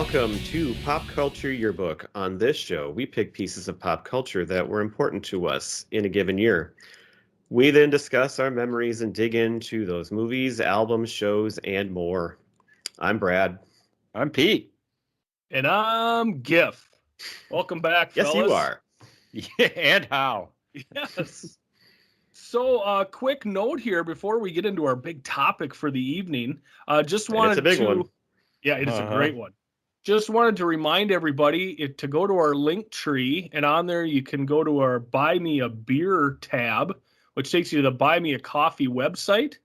Welcome to Pop Culture Yearbook. On this show, we pick pieces of pop culture that were important to us in a given year. We then discuss our memories and dig into those movies, albums, shows, and more. I'm Brad. I'm Pete. And I'm Gif. Welcome back, Yes, fellas. you are. Yeah, and how? Yes. So, quick note here before we get into our big topic for the evening. Just wanted it's a big one. Yeah, it is a great one. Just wanted to remind everybody to go to our link tree, and on there you can go to our Buy Me a Beer tab, which takes you to the Buy Me a Coffee website,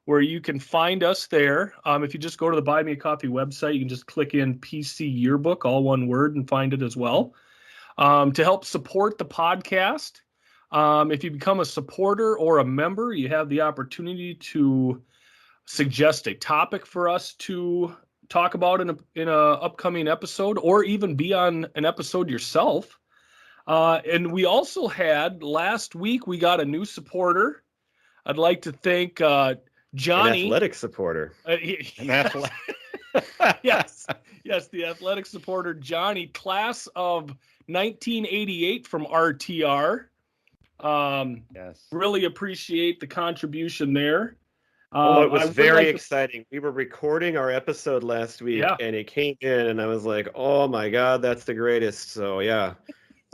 where you can find us there. If you just go to the Buy Me a Coffee website, you can just click in PC Yearbook, all one word, and find it as well. To help support the podcast, if you become a supporter or a member, you have the opportunity to suggest a topic for us to talk about in a upcoming episode, or even be on an episode yourself. And we also had, last week, we got a new supporter. I'd like to thank Johnny. An athletic supporter. Yes, the athletic supporter, Johnny, class of 1988 from RTR. Yes. Really appreciate the contribution there. It was very exciting. We were recording our episode last week, and it came in, and I was like, "Oh my God, that's the greatest!" So yeah,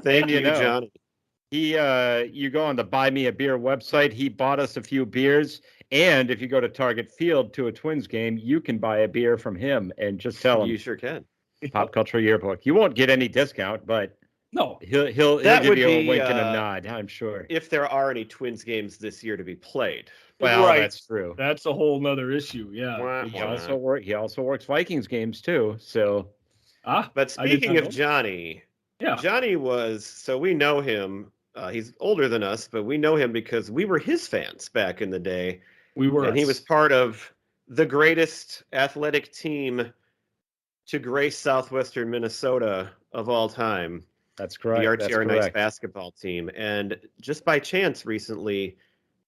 thank you, Johnny. You go on the Buy Me a Beer website. He bought us a few beers, and if you go to Target Field to a Twins game, you can buy a beer from him, and just tell him you sure can. Pop Culture Yearbook. You won't get any discount, but no, he'll give you a wink and a nod, I'm sure. If there are any Twins games this year to be played. Well, right. That's true. That's a whole nother issue. Yeah. He also works Vikings games too. So, but speaking of Johnny, Johnny so we know him. He's older than us, but we know him because we were his fans back in the day. We were, and he was part of the greatest athletic team to grace southwestern Minnesota of all time. That's correct. The RTR Knights basketball team, and just by chance recently,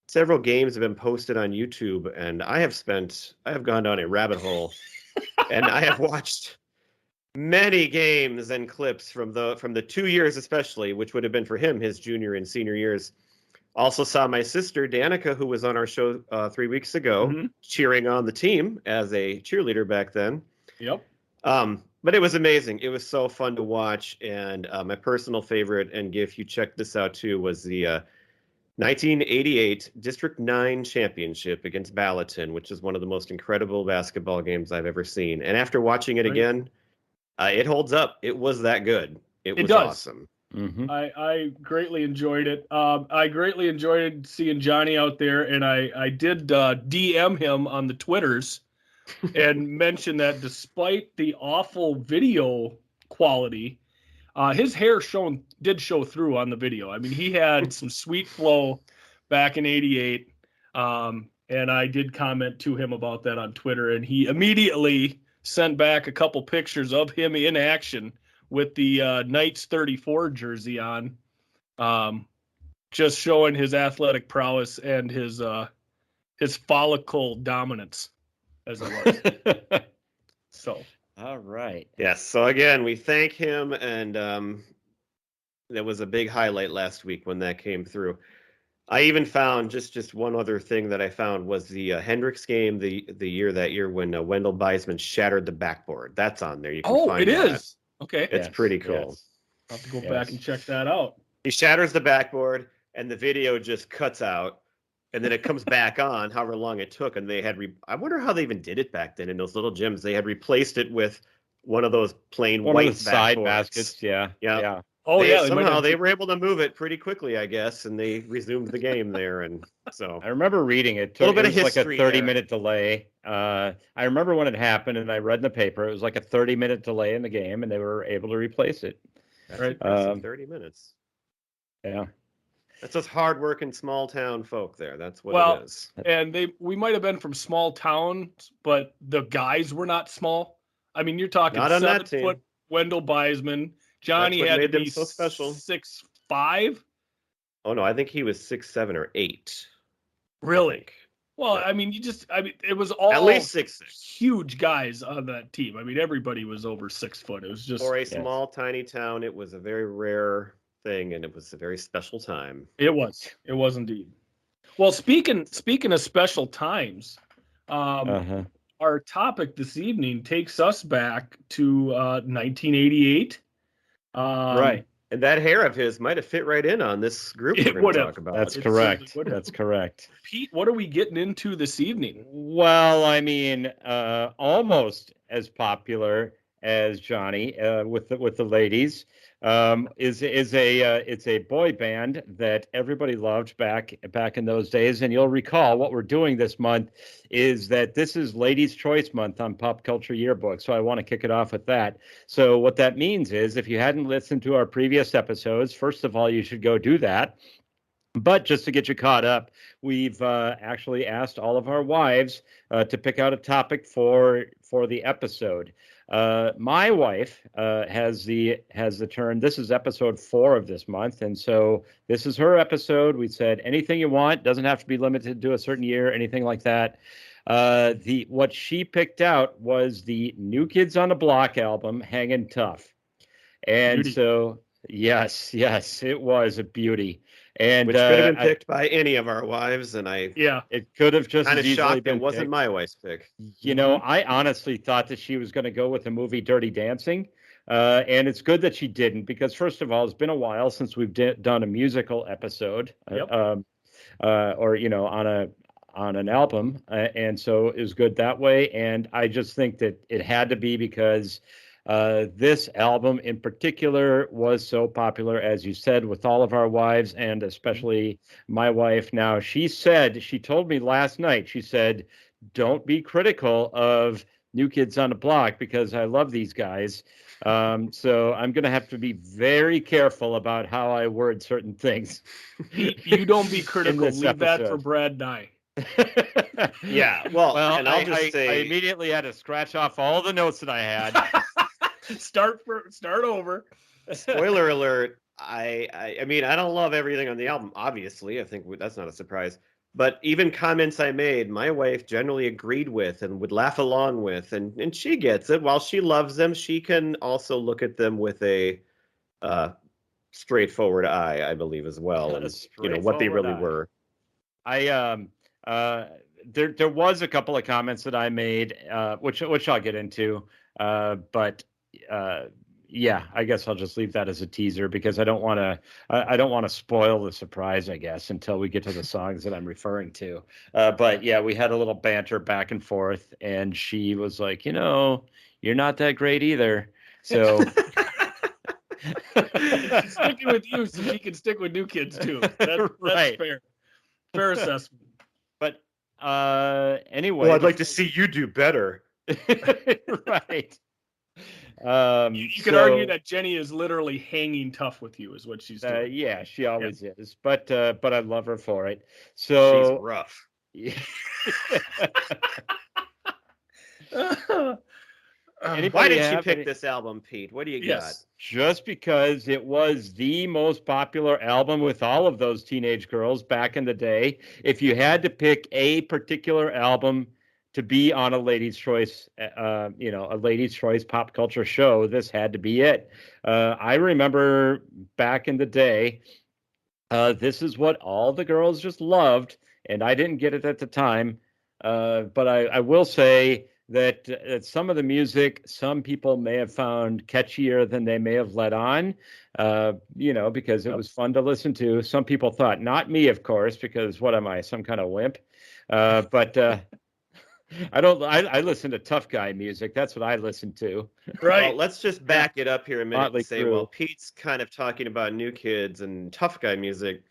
several games have been posted on YouTube, and I have gone down a rabbit hole, and I have watched many games and clips from the 2 years especially, which would have been for him his junior and senior years. Also saw my sister Danica, who was on our show 3 weeks ago, cheering on the team as a cheerleader back then. Yep. But it was amazing. It was so fun to watch, and my personal favorite, and if you check this out too, was the 1988 District 9 championship against Ballatin, which is one of the most incredible basketball games I've ever seen. And after watching it again, it holds up. It was that good. It was awesome. Mm-hmm. I greatly enjoyed it. I greatly enjoyed seeing Johnny out there, and I did DM him on the Twitters and mention that despite the awful video quality, his hair did show through on the video. I mean, he had some sweet flow back in '88, and I did comment to him about that on Twitter, and he immediately sent back a couple pictures of him in action with the Knights 34 jersey on, just showing his athletic prowess and his follicle dominance, as it was. So. All right. Yes. So again, we thank him, and that was a big highlight last week when that came through. I even found just one other thing that I found was the Hendricks game that year when Wendell Beisman shattered the backboard. That's on there. You can find it that. is. Okay. It's pretty cool. Yes. I'll have to go back and check that out. He shatters the backboard, and the video just cuts out, and then it comes back on, however long it took. And they had, I wonder how they even did it back then in those little gyms. They had replaced it with one of those plain white side baskets. Yeah. Oh, somehow they were able to move it pretty quickly, I guess, and they resumed the game there. And so I remember reading it. A little bit of history. Like a 30-minute there. delay. I remember when it happened, and I read in the paper. It was like a 30-minute delay in the game, and they were able to replace it. That's impressive, 30 minutes. Yeah. That's just hard-working small-town folk there. That's what it is. And we might have been from small towns, but the guys were not small. I mean, you're talking 7-foot Wendell Beisman. Johnny had to be so special. 6'5". Oh no, I think he was 6'7" or 8. Really? Well, Yeah. I mean, it was all At least 6'6". huge guys on that team. I mean, everybody was over 6 foot. It was just For a small, tiny town, it was a very rare thing, and it was a very special time. It was indeed. Well, speaking of special times, our topic this evening takes us back to 1988. Right. And that hair of his might have fit right in on this group we're It going would to have. talk about. That's It correct. certainly would have. That's correct. Pete, what are we getting into this evening? Well, I mean, almost as popular as Johnny with the ladies is it's a boy band that everybody loved back in those days. And you'll recall what we're doing this month is that this is Ladies' Choice Month on Pop Culture Yearbook. So I want to kick it off with that. So what that means is if you hadn't listened to our previous episodes, first of all, you should go do that. But just to get you caught up, we've actually asked all of our wives to pick out a topic for the episode. My wife has the turn. This is episode 4 of this month, and so this is her episode. We said anything you want, doesn't have to be limited to a certain year, anything like that. What she picked out was the New Kids on the Block album, "Hangin' Tough," and Beauty. so yes, it was a beauty. And Which could have been picked by any of our wives, and it could have just kind as of easily shocked been it wasn't picked. my wife's pick. You know, I honestly thought that she was going to go with the movie Dirty Dancing, and it's good that she didn't because first of all, it's been a while since we've done a musical episode, Yep. or on an album, and so it was good that way. And I just think that it had to be because this album in particular was so popular, as you said, with all of our wives and especially my wife. Now, she told me last night, she said, don't be critical of New Kids on the Block because I love these guys. So I'm going to have to be very careful about how I word certain things. You don't be critical. this Leave that episode. for Brad Nye. Yeah, well, and I'll just I say, immediately had to scratch off all the notes that I had. Start over. spoiler alert. I mean, I don't love everything on the album. Obviously, I think that's not a surprise. But even comments I made, my wife generally agreed with and would laugh along with, and she gets it. While she loves them, she can also look at them with a straightforward eye, I believe, as well, and what they really were. There was a couple of comments that I made, which I'll get into, but yeah, I guess I'll just leave that as a teaser because I don't want to spoil the surprise, I guess, until we get to the songs that I'm referring to. But yeah, we had a little banter back and forth, and she was like, you're not that great either. So She's sticking with you so she can stick with New Kids too. That's right. Fair assessment. But anyway, Well, I'd like to see you do better. Right. You could argue that Jenny is literally hanging tough with you, is what she's doing. Yeah, she always is. But I love her for it. So she's rough. Why did she pick this album, Pete? What do you got? Just because it was the most popular album with all of those teenage girls back in the day. If you had to pick a particular album to be on a Ladies' Choice, a Ladies' Choice pop culture show, this had to be it. I remember back in the day, this is what all the girls just loved, and I didn't get it at the time. But I will say that some of the music, some people may have found catchier than they may have let on, because it was fun to listen to. Some people thought, not me, of course, because what am I, some kind of wimp? But I listen to tough guy music. That's what I listen to. Right. Well, let's just back it up here a minute Motley and say, Crue. well, Pete's kind of talking about New Kids and tough guy music.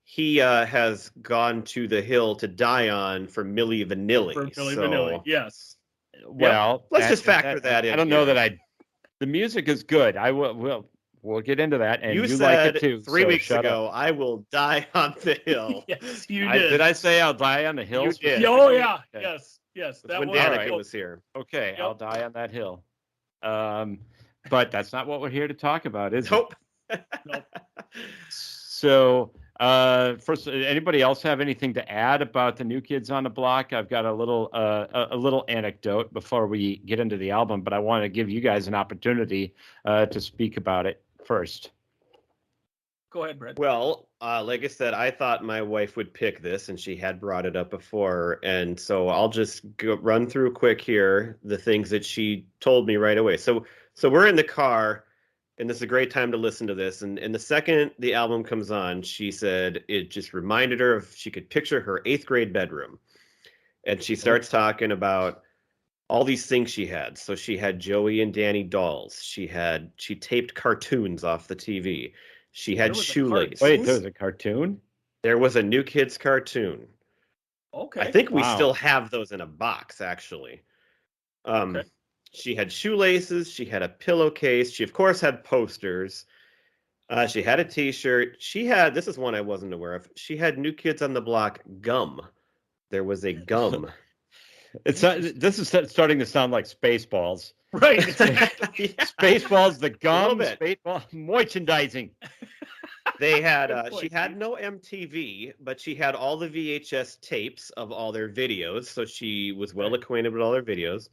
He has gone to the hill to die on for Milli Vanilli. For Milli Vanilli, yes. Well, let's just factor that in. I don't know that the music is good. We'll get into that. And you said like it too. 3 weeks ago, I will die on the hill. Yes, you did. Did I say I'll die on the hill? You did. Oh, yeah. Okay. Yes. That when Danica was here. Okay, Yep. I'll die on that hill. But that's not what we're here to talk about, is Nope. it? So First, anybody else have anything to add about the New Kids on the Block? I've got a little anecdote before we get into the album, but I want to give you guys an opportunity to speak about it first. Go ahead, Brett. Well, like I said, I thought my wife would pick this, and she had brought it up before, and so I'll just run through quick here the things that she told me right away. So we're in the car, and this is a great time to listen to this. And the second the album comes on, she said it just reminded her of she could picture her 8th grade bedroom, and she starts talking about all these things she had. So she had Joey and Danny dolls. She taped cartoons off the TV. She had shoelaces. Wait, there was a cartoon? There was a New Kids cartoon. Okay. I think we still have those in a box, actually. Okay. She had shoelaces. She had a pillowcase. She, of course, had posters. She had a T-shirt. This is one I wasn't aware of. She had New Kids on the Block gum. There was a gum. This is starting to sound like Spaceballs. Right. Yeah. Spaceballs, the gum, Spaceball, merchandising. They had, she had no MTV, but she had all the VHS tapes of all their videos. So she was well acquainted with all their videos.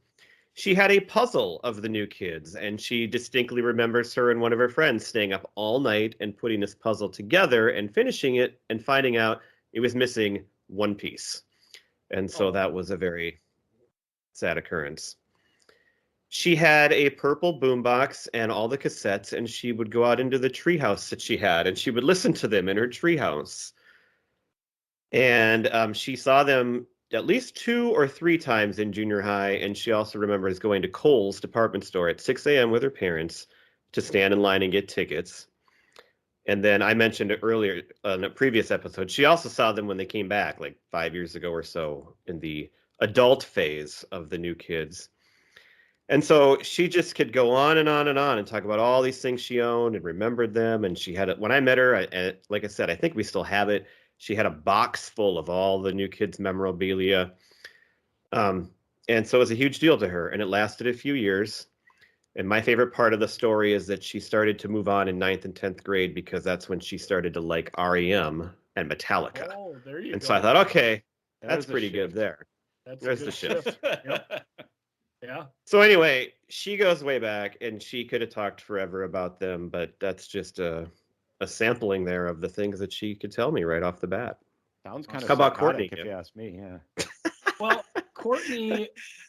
She had a puzzle of the New Kids, and she distinctly remembers her and one of her friends staying up all night and putting this puzzle together and finishing it and finding out it was missing one piece. And so that was a very sad occurrence. She had a purple boombox and all the cassettes, and she would go out into the treehouse that she had, and she would listen to them in her treehouse. And she saw them at least 2 or 3 times in junior high, and she also remembers going to Kohl's department store at 6 a.m. with her parents to stand in line and get tickets. And then I mentioned it earlier in a previous episode, she also saw them when they came back, like 5 years ago or so, in the adult phase of the New Kids. And so she just could go on and on and on and talk about all these things she owned and remembered them. And she had it when I met her, like I said, I think we still have it. She had a box full of all the New Kids memorabilia. And so it was a huge deal to her, and it lasted a few years. And my favorite part of the story is that she started to move on in 9th and 10th grade because that's when she started to like REM and Metallica. Oh, there you go. And so I thought, okay, that's pretty good there. There's the shift. Yep. Yeah. So anyway, she goes way back, and she could have talked forever about them, but that's just a sampling there of the things that she could tell me right off the bat. Sounds kind of How about Courtney? If you ask me, yeah. Well, Courtney,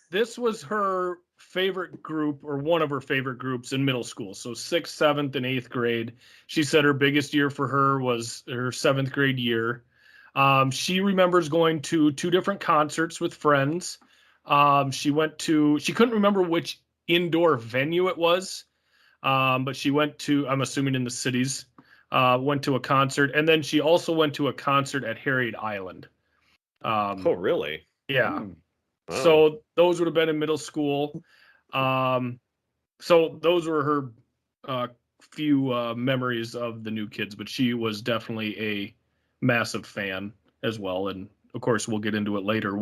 this was her favorite group, or one of her favorite groups in middle school. So 6th, 7th, and 8th grade. She said her biggest year for her was her 7th grade year. She remembers going to 2 different concerts with friends. She couldn't remember which indoor venue it was, but she went to, I'm assuming in the cities, went to a concert. And then she also went to a concert at Harriet Island. Oh, really? Yeah. Wow. So those would have been in middle school. So those were her few memories of the New Kids, but she was definitely a massive fan as well. And of course, we'll get into it later.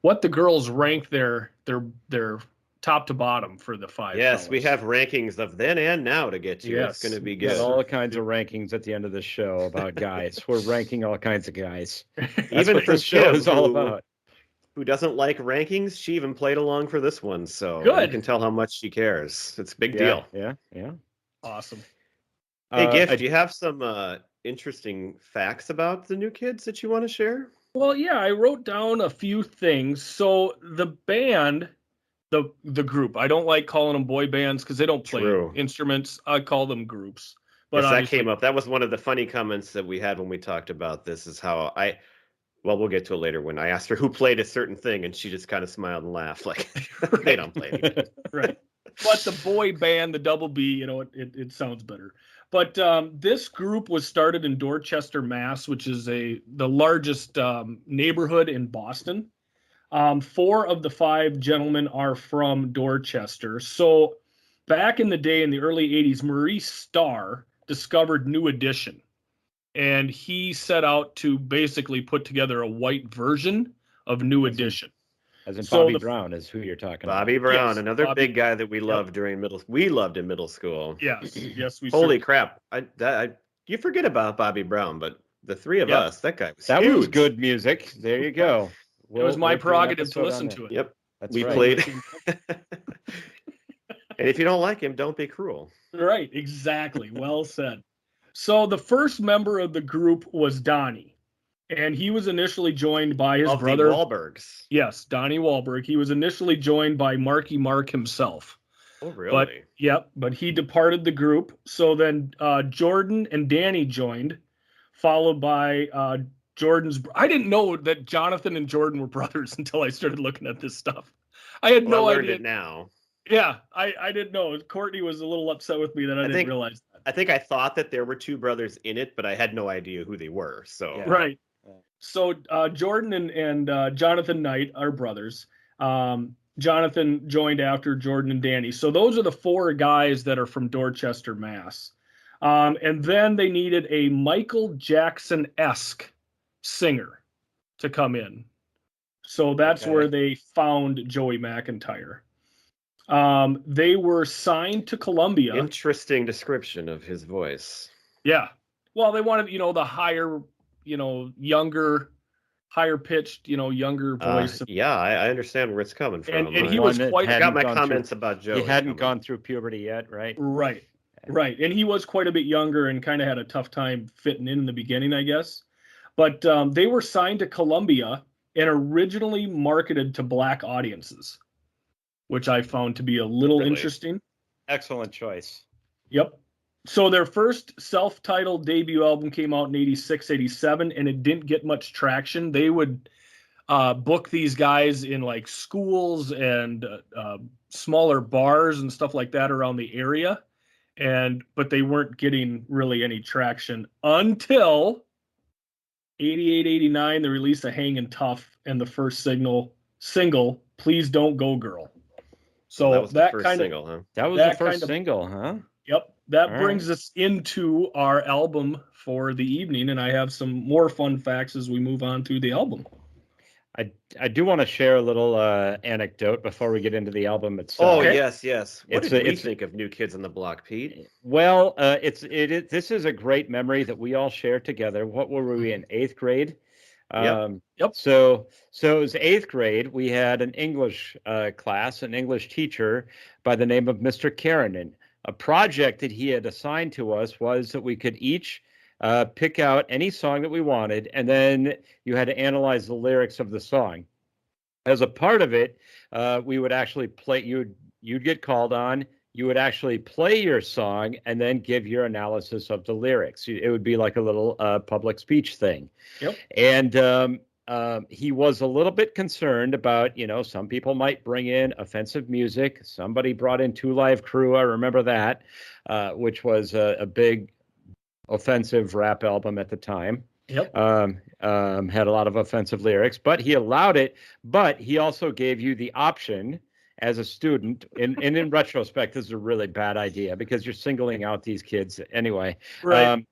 What the girls rank their top to bottom for the 5. Yes, fellas. we have rankings of then and now to get to. Yes. It's going to be There's good. all kinds of rankings at the end of the show about guys. We're ranking all kinds of guys. That's Even what for this show Kim, is all about. Who doesn't like rankings, she even played along for this one, so Good. you can tell how much she cares. It's a big Yeah, deal. Yeah. Awesome. Hey, Gift, do you have some interesting facts about the New Kids that you want to share? Well, yeah, I wrote down a few things. So the band, the group, I don't like calling them boy bands because they don't play instruments. I call them groups. But yes, that came up. That was one of the funny comments that we had when we talked about this, is how we'll get to it later when I asked her who played a certain thing, and she just kind of smiled and laughed like they don't play anything. Right. But the boy band, the double B, it sounds better. But this group was started in Dorchester, Mass., which is the largest neighborhood in Boston. 4 of the 5 gentlemen are from Dorchester. So back in the day, in the early 80s, Maurice Starr discovered New Edition. And he set out to basically put together a white version of New Edition. As in Bobby Brown is who you're talking about. Bobby Brown, another big guy that we loved we loved in middle school. Yes, we Holy crap. You forget about Bobby Brown, but the three of us. That guy was That huge. was good music. There you go. It was my we'll do an prerogative to episode listen on to it. Yep. That's We right. played. And if you don't like him, don't be cruel. Right, exactly. Well said. So the first member of the group was Donnie, and he was initially joined by his Of brother. the Wahlbergs. Yes, Donnie Wahlberg. He was initially joined by Marky Mark himself. Oh, really? But he departed the group. So then Jordan and Danny joined, followed by Jordan's. I didn't know that Jonathan and Jordan were brothers until I started looking at this stuff. I had no I learned idea. it now. Yeah, I didn't know. Courtney was a little upset with me that I didn't realize that. I think I thought that there were two brothers in it, but I had no idea who they were. So Yeah. Right. So Jordan and Jonathan Knight are brothers. Jonathan joined after Jordan and Danny. So those are the four guys that are from Dorchester, Mass. And then they needed a Michael Jackson-esque singer to come in. So that's where they found Joey McIntyre. They were signed to Columbia. Interesting description of his voice. Yeah. Well, they wanted, the higher, younger, higher pitched, younger voice. Yeah, I understand where it's coming from. And he was quite. I got my comments about Joey. He hadn't gone through puberty yet, right? Right. And he was quite a bit younger and kind of had a tough time fitting in the beginning, I guess. But they were signed to Columbia and originally marketed to black audiences, which I found to be a little interesting. Excellent choice. Yep. So their first self-titled debut album came out in 86, 87, and it didn't get much traction. They would book these guys in like schools and smaller bars and stuff like that around the area. But they weren't getting really any traction until 88, 89, they released a Hangin' Tough and the first single, Please Don't Go Girl. So that was the first single, huh? That was the first single, huh? Yep. That brings us into our album for the evening, and I have some more fun facts as we move on through the album. I do want to share a little anecdote before we get into the album itself. Oh, yes. What did we it's think of New Kids on the Block, Pete? Well, this is a great memory that we all share together. What were we in, 8th grade? Yep. So it was 8th grade. We had an English class, an English teacher by the name of Mr. Karanen. A project that he had assigned to us was that we could each pick out any song that we wanted, and then you had to analyze the lyrics of the song. As a part of it, we would actually play. You'd get called on. You would actually play your song and then give your analysis of the lyrics. It would be like a little public speech thing. Yep. And he was a little bit concerned about, some people might bring in offensive music. Somebody brought in Two Live Crew. I remember that, which was a big offensive rap album at the time. Yep. Had a lot of offensive lyrics, but he allowed it. But he also gave you the option as a student, and in retrospect, this is a really bad idea because you're singling out these kids anyway. Right.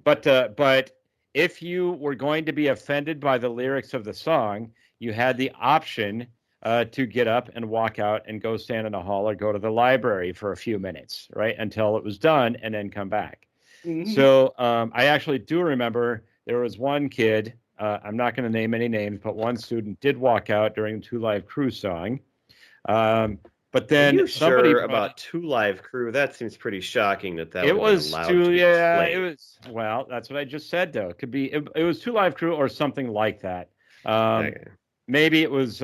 But if you were going to be offended by the lyrics of the song, you had the option to get up and walk out and go stand in a hall or go to the library for a few minutes, right, until it was done, and then come back. Mm-hmm. So I actually do remember there was one kid, I'm not going to name any names, but one student did walk out during the Two Live Crew song. But then Are you somebody sure about Two Live Crew? That seems pretty shocking that it was allowed Two. to be Yeah, played. it was. Well, that's what I just said. Though it could be. It was Two Live Crew or something like that. Okay. Maybe it was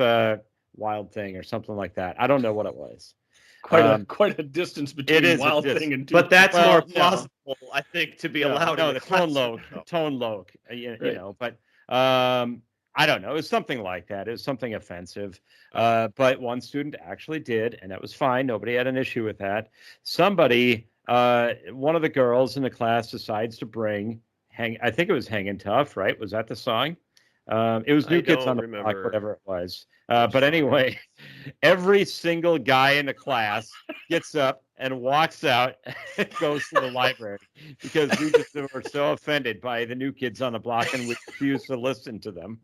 Wild Thing or something like that. I don't know what it was. Quite a distance between Wild Thing and Two. But that's more plausible, I think, to be allowed. No, in the classroom. tone low. You know, but I don't know. It was something like that. It was something offensive. But one student actually did, and that was fine. Nobody had an issue with that. Somebody, one of the girls in the class decides to bring I think it was Hangin' Tough, right? Was that the song? It was New Kids on the Block, whatever it was. But anyway, every single guy in the class gets up and walks out and goes to the library because we just were so offended by the New Kids on the Block and we refused to listen to them.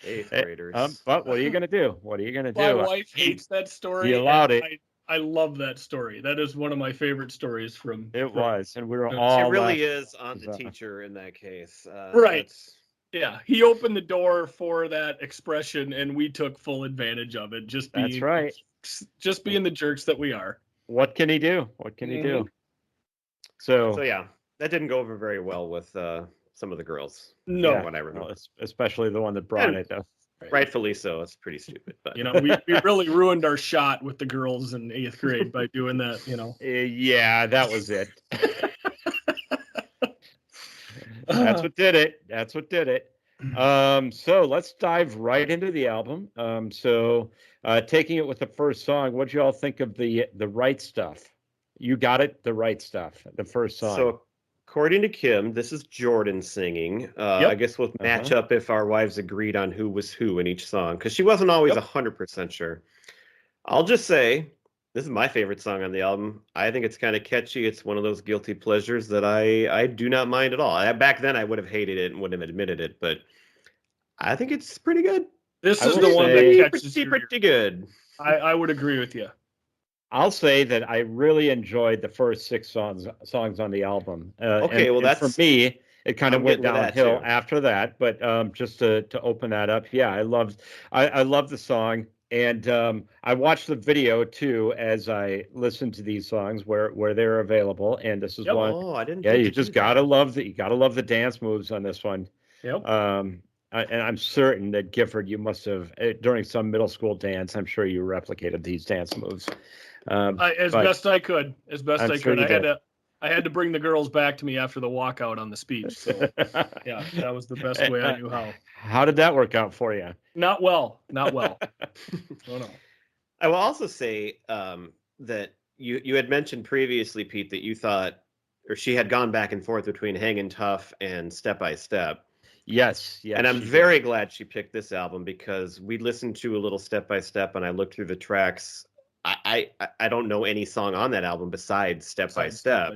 8th graders. But what are you going to do? What are you going to do? My wife hates that story. He allowed it. I love that story. That is one of my favorite stories from. It was, and we were It all. It really laughing. is on the teacher in that case. Right. That's... Yeah, he opened the door for that expression, and we took full advantage of it. That's right. Just being the jerks that we are. What can he do? What can he do? So yeah, that didn't go over very well with some of the girls. No, what I remember, especially the one that brought it. Rightfully so. It's pretty stupid, but we really ruined our shot with the girls in 8th grade by doing that. Yeah, that was it. That's what did it. So let's dive right into the album. Taking it with the first song, what do you all think of the right stuff? You got it, the right stuff, the first song. So according to Kim, this is Jordan singing. Yep. I guess we'll match up if our wives agreed on who was who in each song, because she wasn't always 100% sure. I'll just say, this is my favorite song on the album. I think it's kind of catchy. It's one of those guilty pleasures that I do not mind at all. Back then, I would have hated it and wouldn't have admitted it, but I think it's pretty good. This is the one that catches pretty good. I would agree with you. I'll say that I really enjoyed the first 6 songs on the album. That's for me. It kind of went downhill after that, but just to open that up, yeah, I love the song, and I watched the video too as I listened to these songs where they're available, and this is one. Oh, I didn't. Yeah, you just gotta love the dance moves on this one. Yep. And I'm certain that Gifford, you must have during some middle school dance. I'm sure you replicated these dance moves. As best I could. I had to bring the girls back to me after the walkout on the speech. So yeah, that was the best way I knew how. How did that work out for you? Not well. Oh no. I will also say that you had mentioned previously, Pete, that you thought, or she had gone back and forth between Hangin' Tough and Step by Step. Yes. And I'm very glad she picked this album, because we listened to a little Step by Step, and I looked through the tracks. I don't know any song on that album besides Step by Step.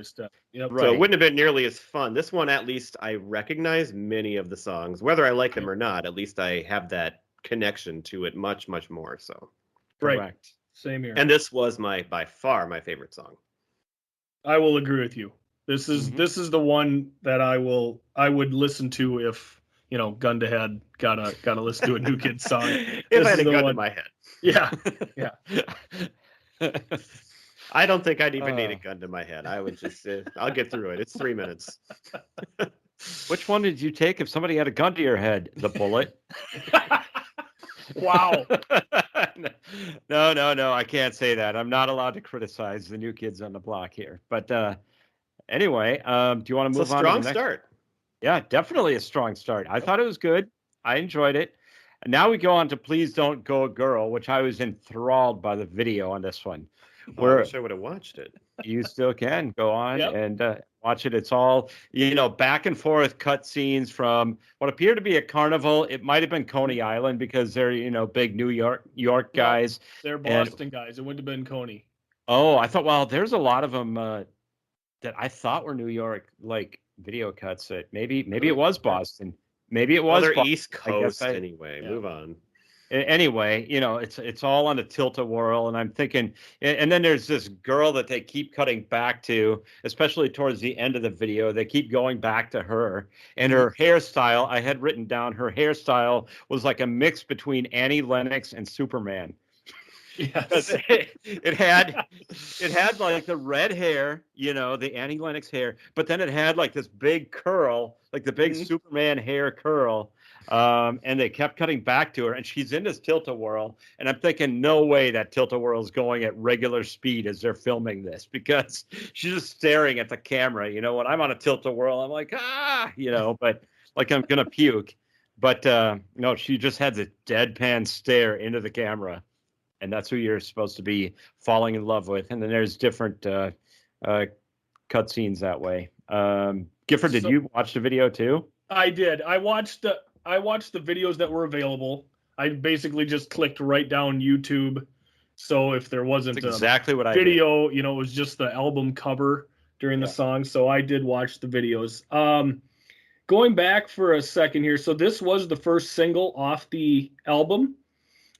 Yep. So it wouldn't have been nearly as fun. This one, at least I recognize many of the songs, whether I like them or not. At least I have that connection to it much, much more. So correct. Same here. And this was by far my favorite song. I will agree with you. This is the one that I would listen to if gun to head, gotta listen to a New Kids song. If I had a gun to my head. Yeah. I don't think I'd even need a gun to my head. I would just, I'll get through it. It's 3 minutes. Which one did you take if somebody had a gun to your head? The bullet? Wow. No, I can't say that. I'm not allowed to criticize the New Kids on the Block here. But anyway, do you want to move on? It's a strong start. Yeah, definitely a strong start. I thought it was good. I enjoyed it. And now we go on to Please Don't Go Girl, which I was enthralled by the video on this one. I wish I would have watched it. You still can go on and watch it. It's all, back and forth cut scenes from what appeared to be a carnival. It might have been Coney Island because they're, big New York guys. They're Boston guys. It wouldn't have been Coney. Oh, I thought, well, there's a lot of them that I thought were New York, like video cuts. That maybe it was Boston. Maybe it was East Coast anyway. Yeah. Move on. Anyway, it's all on a tilt-a-whirl, and I'm thinking, and then there's this girl that they keep cutting back to, especially towards the end of the video. They keep going back to her, and her hairstyle. I had written down her hairstyle was like a mix between Annie Lennox and Superman. Yes. It had like the red hair, the Annie Lennox hair, but then it had like this big curl, like the big Superman hair curl. And they kept cutting back to her, and she's in this tilt-a-whirl, and I'm thinking, no way that tilt-a-whirl is going at regular speed as they're filming this, because she's just staring at the camera. When I'm on a tilt-a-whirl, I'm like, but like I'm gonna puke. But no, she just had the deadpan stare into the camera. And that's who you're supposed to be falling in love with. And then there's different cut scenes that way. Gifford, did you watch the video too? I did. I watched the videos that were available. I basically just clicked right down YouTube. So if there wasn't exactly what video, it was just the album cover during the song. So I did watch the videos. Going back for a second here. So this was the first single off the album.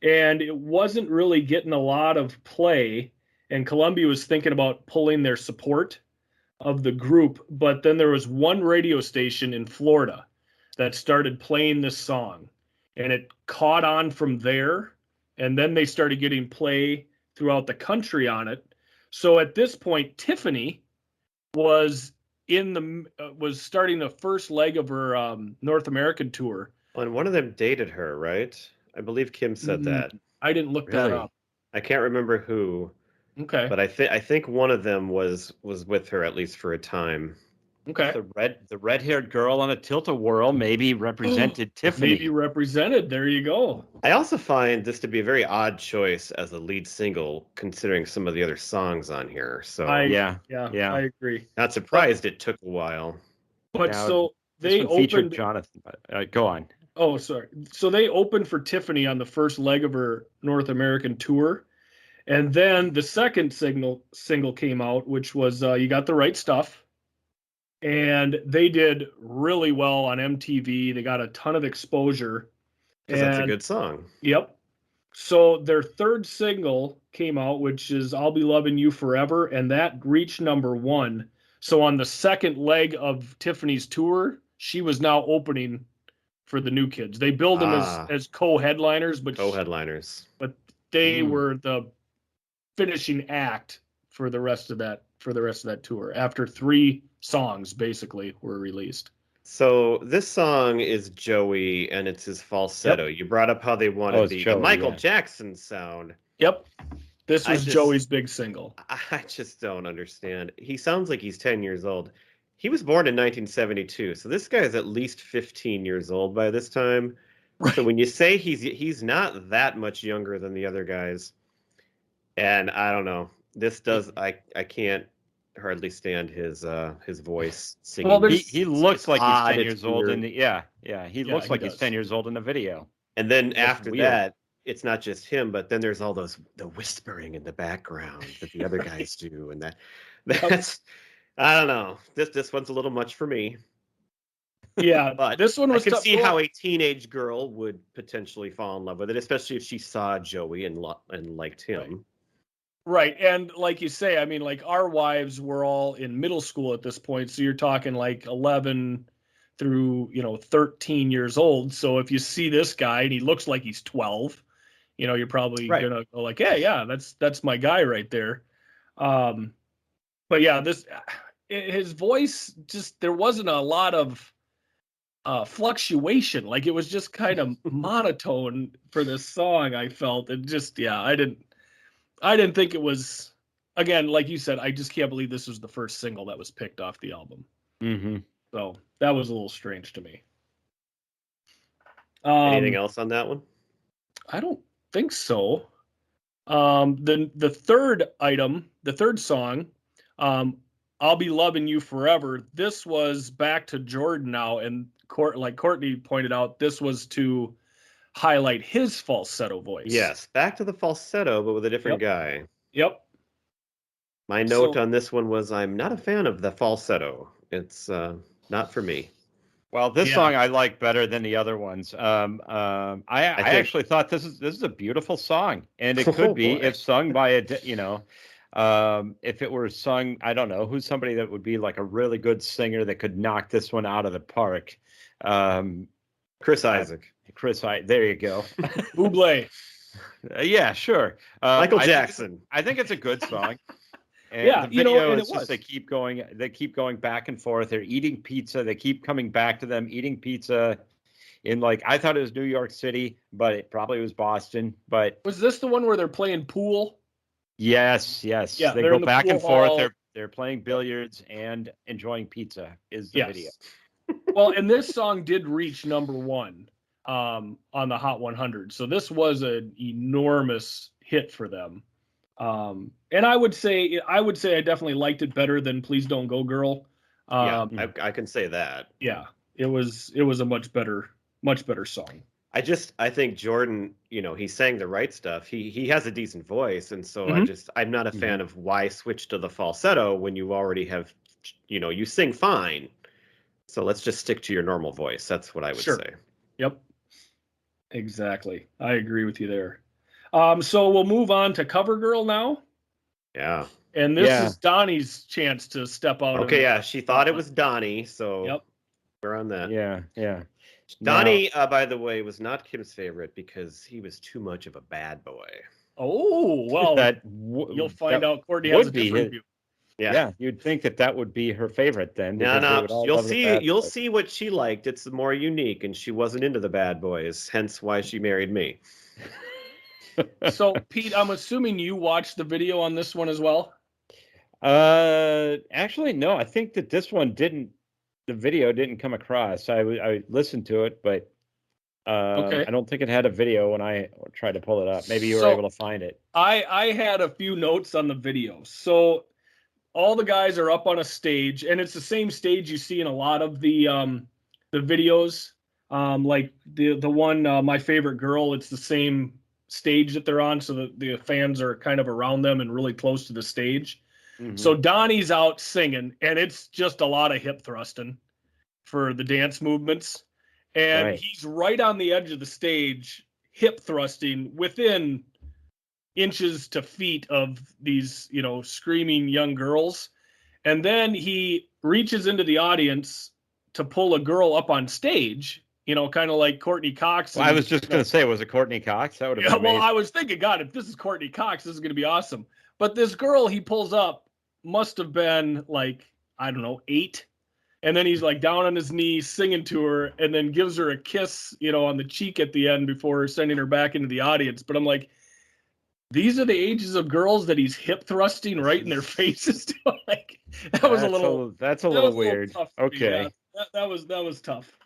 And it wasn't really getting a lot of play. and Columbia was thinking about pulling their support of the group, but then there was one radio station in Florida that started playing this song, and it caught on from there, and then they started getting play throughout the country on it. So at this point, Tiffany was was starting the first leg of her North American tour. And one of them dated her, right? I believe Kim said that. I didn't look that up. I can't remember who. Okay. But I think one of them was with her at least for a time. Okay. The red-haired girl on a tilt-a-whirl maybe represented Tiffany. Maybe represented. There you go. I also find this to be a very odd choice as a lead single, considering some of the other songs on here. So yeah, I agree. Not surprised it took a while. But Now, so they featured Jonathan. Go on. Oh, sorry. So they opened for Tiffany on the first leg of her North American tour. And then the second single came out, which was You Got the Right Stuff. And they did really well on MTV. They got a ton of exposure. Because that's a good song. Yep. So their third single came out, which is I'll Be Loving You Forever, and that reached #1. So on the second leg of Tiffany's tour, she was now opening for the New Kids. They billed them as co-headliners, but they were the finishing act for the rest of that tour after 3 songs basically were released. So this song is Joey and it's his falsetto. Yep. You brought up how they wanted the Michael Jackson sound. Yep. This was Joey's big single. I just don't understand. He sounds like he's 10 years old. He was born in 1972, so this guy is at least 15 years old by this time. Right. So when you say he's not that much younger than the other guys, and I don't know, this does I can't hardly stand his voice singing. Well, he looks like he's 10 years old in the he looks like he's 10 years old in the video. And then after that, it's not just him, but then there's all the whispering in the background that the other guys do, and that's I don't know. This one's a little much for me. Yeah, but this one was. I can see how a teenage girl would potentially fall in love with it, especially if she saw Joey and liked him. Right. And like you say, I mean, like our wives were all in middle school at this point. So you're talking like 11 through, 13 years old. So if you see this guy and he looks like he's 12, you're probably going to go like, hey, yeah, that's my guy right there. But yeah, his voice there wasn't a lot of fluctuation. Like it was just kind of monotone for this song. I felt it just, I didn't think it was, again, like you said, I just can't believe this was the first single that was picked off the album. Mm-hmm. So that was a little strange to me. Anything else on that one? I don't think so. The third song, I'll Be Loving You Forever. This was back to Jordan now. And like Courtney pointed out, this was to highlight his falsetto voice. Yes, back to the falsetto, but with a different guy. Yep. My note on this one was I'm not a fan of the falsetto. It's not for me. Well, this song I like better than the other ones. I actually thought this is a beautiful song, and it could be if sung by if it were sung, I don't know, who's somebody that would be like a really good singer that could knock this one out of the park. Chris Isaac. There you go. Bublé. Yeah, sure. Michael Jackson. I think it's a good song. And yeah, the video is just they keep going back and forth. They're eating pizza. They keep coming back to them eating pizza in I thought it was New York City, but it probably was Boston. But was this the one where they're playing pool? Yes. Yeah, they go back and forth. They're playing billiards and enjoying pizza is the video. Well, and this song did reach #1 on the Hot 100. So this was an enormous hit for them. And I would say I definitely liked it better than Please Don't Go Girl. I can say that. Yeah, it was a much better song. I think Jordan, he sang the right stuff. He has a decent voice. And so I'm not a fan of why switch to the falsetto when you already have, you sing fine. So let's just stick to your normal voice. That's what I would say. Yep. Exactly. I agree with you there. So we'll move on to Cover Girl now. Yeah. And this is Donnie's chance to step out. Okay, yeah. She thought it was Donnie, so yep. we're on that. Yeah. Donnie, by the way, was not Kim's favorite because he was too much of a bad boy. Oh, well, you'll find out Courtney has a different view. Yeah, you'd think that would be her favorite then. No. You'll see what she liked. It's more unique, and she wasn't into the bad boys, hence why she married me. So, Pete, I'm assuming you watched the video on this one as well? Actually, no. I think that this one the video didn't come across. I listened to it, but I don't think it had a video when I tried to pull it up. Maybe you were able to find it. I had a few notes on the video. So all the guys are up on a stage, and it's the same stage you see in a lot of the videos. Like the one My Favorite Girl, it's the same stage that they're on, so the fans are kind of around them and really close to the stage. Mm-hmm. So Donnie's out singing, and it's just a lot of hip thrusting for the dance movements. And he's right on the edge of the stage, hip thrusting within inches to feet of these, screaming young girls. And then he reaches into the audience to pull a girl up on stage, kind of like Courtney Cox. Well, I was just going to say, was it Courtney Cox? That would have been amazing. Well, I was thinking, God, if this is Courtney Cox, this is going to be awesome. But this girl he pulls up must have been like, I don't know, 8. And then he's like down on his knees singing to her and then gives her a kiss, on the cheek at the end before sending her back into the audience. But I'm like, these are the ages of girls that he's hip thrusting right in their faces. Like that's a little weird. Okay. Yeah, that was tough.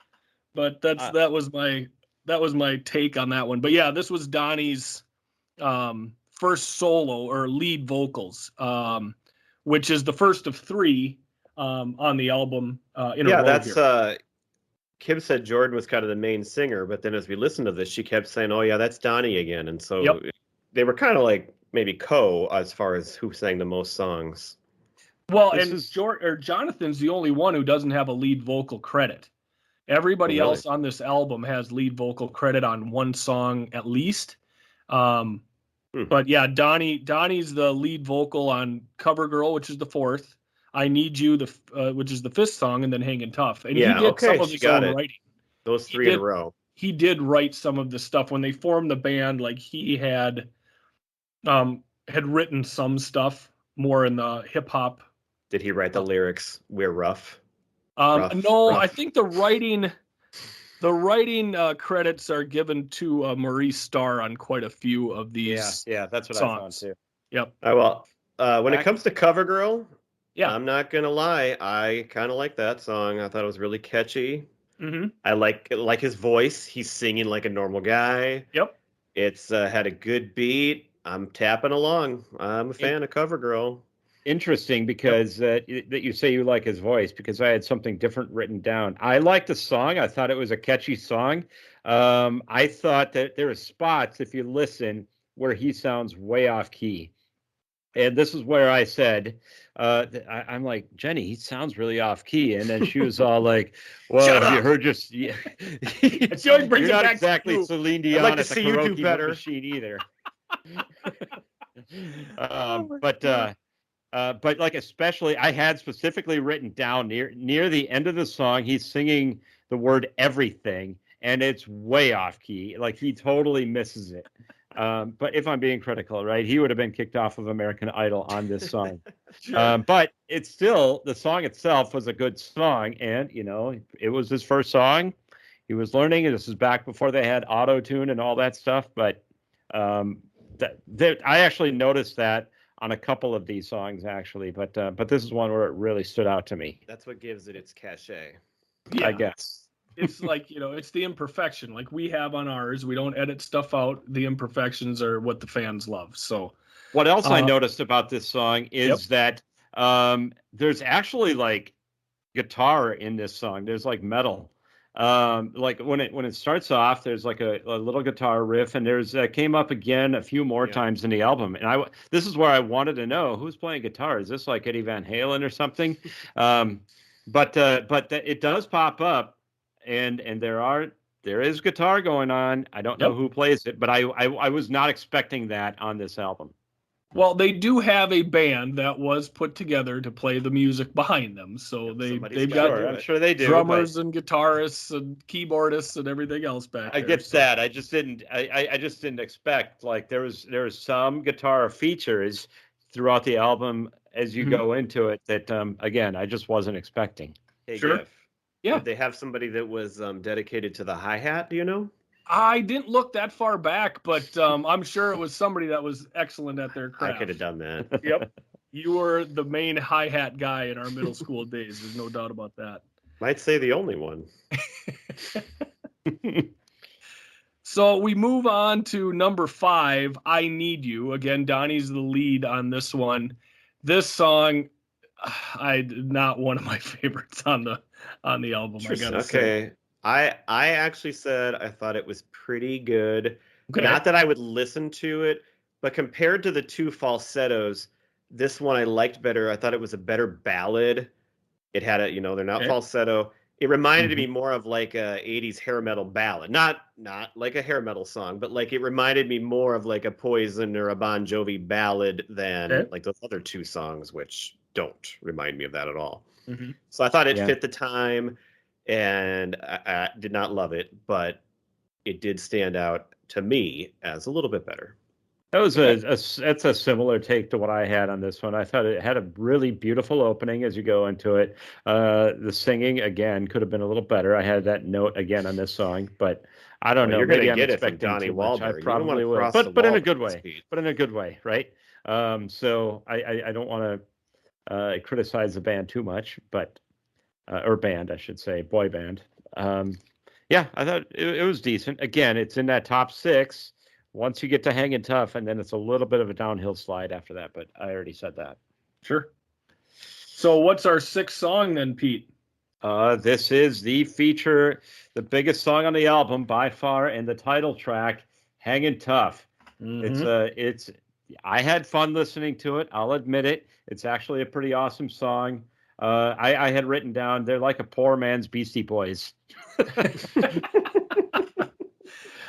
But that was my take on that one. But yeah, this was Donnie's first solo or lead vocals, which is the first of 3 on the album. Kim said Jordan was kind of the main singer, but then as we listened to this, she kept saying, "Oh yeah, that's Donnie again," and so they were kind of like maybe as far as who sang the most songs. Well, Jonathan's the only one who doesn't have a lead vocal credit. Everybody else on this album has lead vocal credit on one song at least. But yeah, Donnie's the lead vocal on Cover Girl, which is the 4th. I Need You, which is the 5th song, and then Hangin' Tough. And he did some of his own writing. Those 3 in a row. He did write some of the stuff when they formed the band. Like he had written some stuff more in the hip hop. Did he write the lyrics? We're rough. No, I think the writing credits are given to Maurice Starr on quite a few of these. Yeah, that's what songs. I found too. Yep. When it comes to Cover Girl, I'm not gonna lie, I kind of like that song. I thought it was really catchy. Mm-hmm. I like his voice. He's singing like a normal guy. Yep. It's had a good beat. I'm tapping along. I'm a fan of Cover Girl. Interesting because that you say you like his voice, because I had something different written down. I liked the song. I thought it was a catchy song. I thought that there are spots, if you listen, where he sounds way off key. And this is where I said, I'm like, Jenny, he sounds really off key. And then she was all like, well, have you heard just... Yeah. She always brings You're it not back exactly Celine Dion I'd like to at see the you do karaoke better. machine either. But like, especially, I had specifically written down near the end of the song, he's singing the word everything, and it's way off key. Like, he totally misses it. But if I'm being critical, right, he would have been kicked off of American Idol on this song. Sure. But it's still, the song itself was a good song, and, it was his first song. He was learning, and this is back before they had auto-tune and all that stuff. But I actually noticed that on a couple of these songs, actually. But this is one where it really stood out to me. That's what gives it its cachet. Yeah. I guess. It's like, it's the imperfection like we have on ours. We don't edit stuff out. The imperfections are what the fans love. So what else I noticed about this song is that there's actually like guitar in this song. There's like metal. Like when it starts off, there's like a little guitar riff, and there's came up again a few more times in the album. And this is where I wanted to know who's playing guitar. Is this like Eddie Van Halen or something? But it does pop up. And there is guitar going on. I don't know who plays it, but I was not expecting that on this album. Well, they do have a band that was put together to play the music behind them. So they've got I'm sure they do. drummers and guitarists and keyboardists and everything else back there. I get that. I just didn't expect, like, there was some guitar features throughout the album as you go into it that again, I just wasn't expecting. Hey, Sure. Giff, Yeah. Did they have somebody that was dedicated to the hi-hat? Do you know? I didn't look that far back, but I'm sure it was somebody that was excellent at their craft. I could have done that. Yep. You were the main hi-hat guy in our middle school days. There's no doubt about that. Might say the only one. So we move on to number 5, I Need You. Again, Donnie's the lead on this one. This song, not one of my favorites on the album, I gotta say. I actually said I thought it was pretty good. Okay. Not that I would listen to it, but compared to the 2 falsettos, this one I liked better. I thought it was a better ballad. It had a, they're not falsetto. It reminded me more of like a 80s hair metal ballad. Not like a hair metal song, but like it reminded me more of like a Poison or a Bon Jovi ballad than like those other 2 songs, which don't remind me of that at all. So I thought it fit the time. And I did not love it, but it did stand out to me as a little bit better. That was that's a similar take to what I had on this one. I thought it had a really beautiful opening as you go into it. The singing again could have been a little better. I had that note again on this song, but I don't know. You're going maybe to get it from expecting Donnie too much. I Wahlberg. probably will, but in a good way. But in a good way, right? So I don't want to criticize the band too much, but. Or band, I should say, boy band. Yeah, I thought it was decent. Again, it's in that top 6. Once you get to Hangin' Tough, and then it's a little bit of a downhill slide after that, but I already said that. Sure. So what's our 6th song then, Pete? This is the feature, the biggest song on the album by far, and the title track, Hangin' Tough. It's I had fun listening to it. I'll admit it. It's actually a pretty awesome song. I had written down they're like a poor man's Beastie Boys.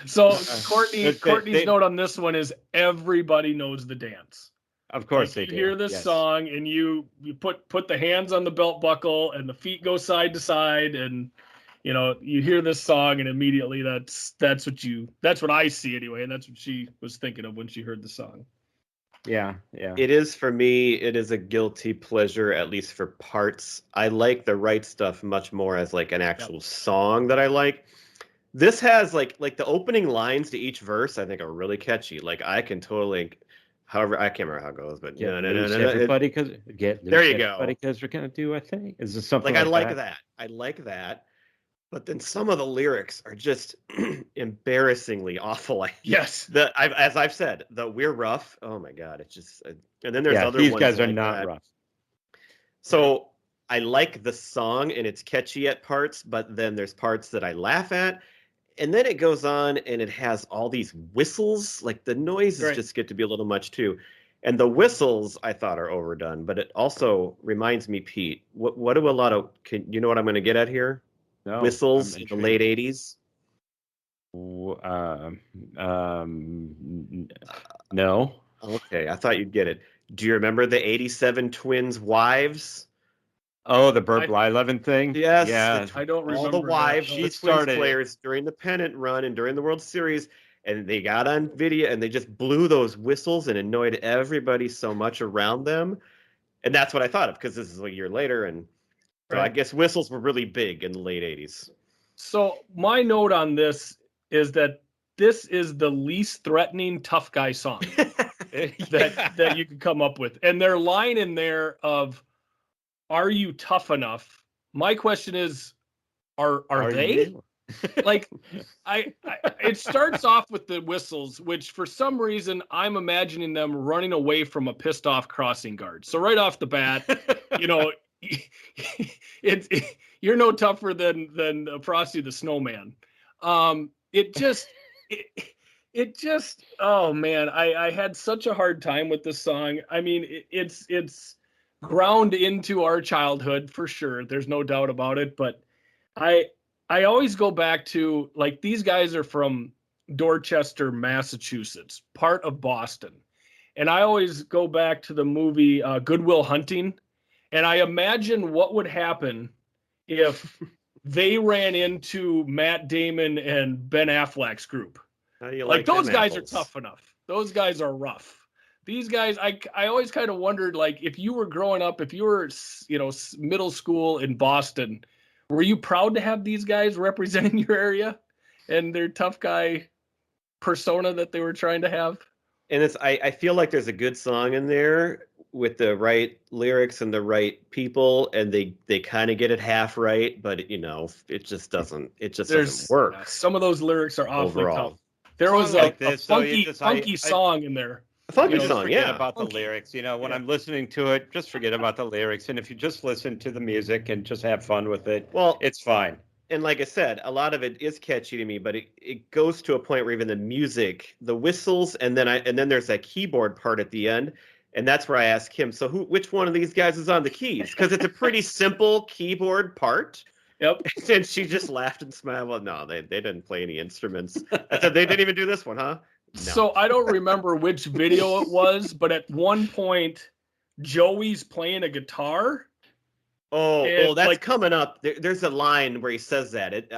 So Courtney's note on this one is everybody knows the dance. Of course like they you hear this song and you put the hands on the belt buckle and the feet go side to side and you hear this song and immediately that's what I see anyway, and that's what she was thinking of when she heard the song. Yeah. It is for me. It is a guilty pleasure, at least for parts. I like the Right Stuff much more as like an actual song that I like. This has like the opening lines to each verse. I think are really catchy. Like I can totally, however, I can't remember how it goes, but everybody because there you go. Because we're gonna do a thing. Is this something like I like that? I like that. But then some of the lyrics are just embarrassingly awful. Yes. As I've said, the "We're Rough." Oh my God, it's just. And then there's other these ones guys are like not that. rough. So I like the song and it's catchy at parts, but then there's parts that I laugh at, and then it goes on and it has all these whistles. Like the noises just get to be a little much too. And the whistles I thought are overdone, but it also reminds me, Pete. What do a lot of? You know what I'm going to get at here? No, whistles in the late 80s? No. Okay, I thought you'd get it. Do you remember the 87 Twins wives? Oh, the Burt Blyleven thing? Yes. Yeah. I don't remember. All the wives, She the started Twins players during the pennant run and during the World Series, and they got on video and they just blew those whistles and annoyed everybody so much around them. And that's what I thought of, because this is a year later, and so I guess whistles were really big in the late 80s. So my note on this is that this is the least threatening tough guy song that you could come up with. And their line in there of, "Are you tough enough?" My question is, are they? Like, it starts off with the whistles, which for some reason I'm imagining them running away from a pissed off crossing guard. So right off the bat, you're no tougher than Frosty the Snowman. It just oh man, I had such a hard time with this song. I mean, it's ground into our childhood for sure. There's no doubt about it. But I always go back to, like, these guys are from Dorchester, Massachusetts, part of Boston. And I always go back to the movie Good Will Hunting, and I imagine what would happen if they ran into Matt Damon and Ben Affleck's group. How do you Like them those guys apples? are tough enough. Those guys are rough. These guys, I always kind of wondered, like, if you were growing up, if you were, middle school in Boston, were you proud to have these guys representing your area and their tough guy persona that they were trying to have? And I feel like there's a good song in there with the right lyrics and the right people, and they kind of get it half right, but it just doesn't work. Some of those lyrics are awfully overall. tough. There was a funky I song in there. A funky just song, forget yeah. about the lyrics. When I'm listening to it, just forget about the lyrics. And if you just listen to the music and just have fun with it, Well, it's fine. And like I said, a lot of it is catchy to me, but it goes to a point where even the music, the whistles, and then there's that keyboard part at the end, and that's where I ask him, so which one of these guys is on the keys? Because it's a pretty simple keyboard part. Yep. And she just laughed and smiled. Well, no, they didn't play any instruments. I said, they didn't even do this one, huh? No. So I don't remember which video it was, but at one point, Joey's playing a guitar. Oh, that's coming up. There's a line where he says that. It's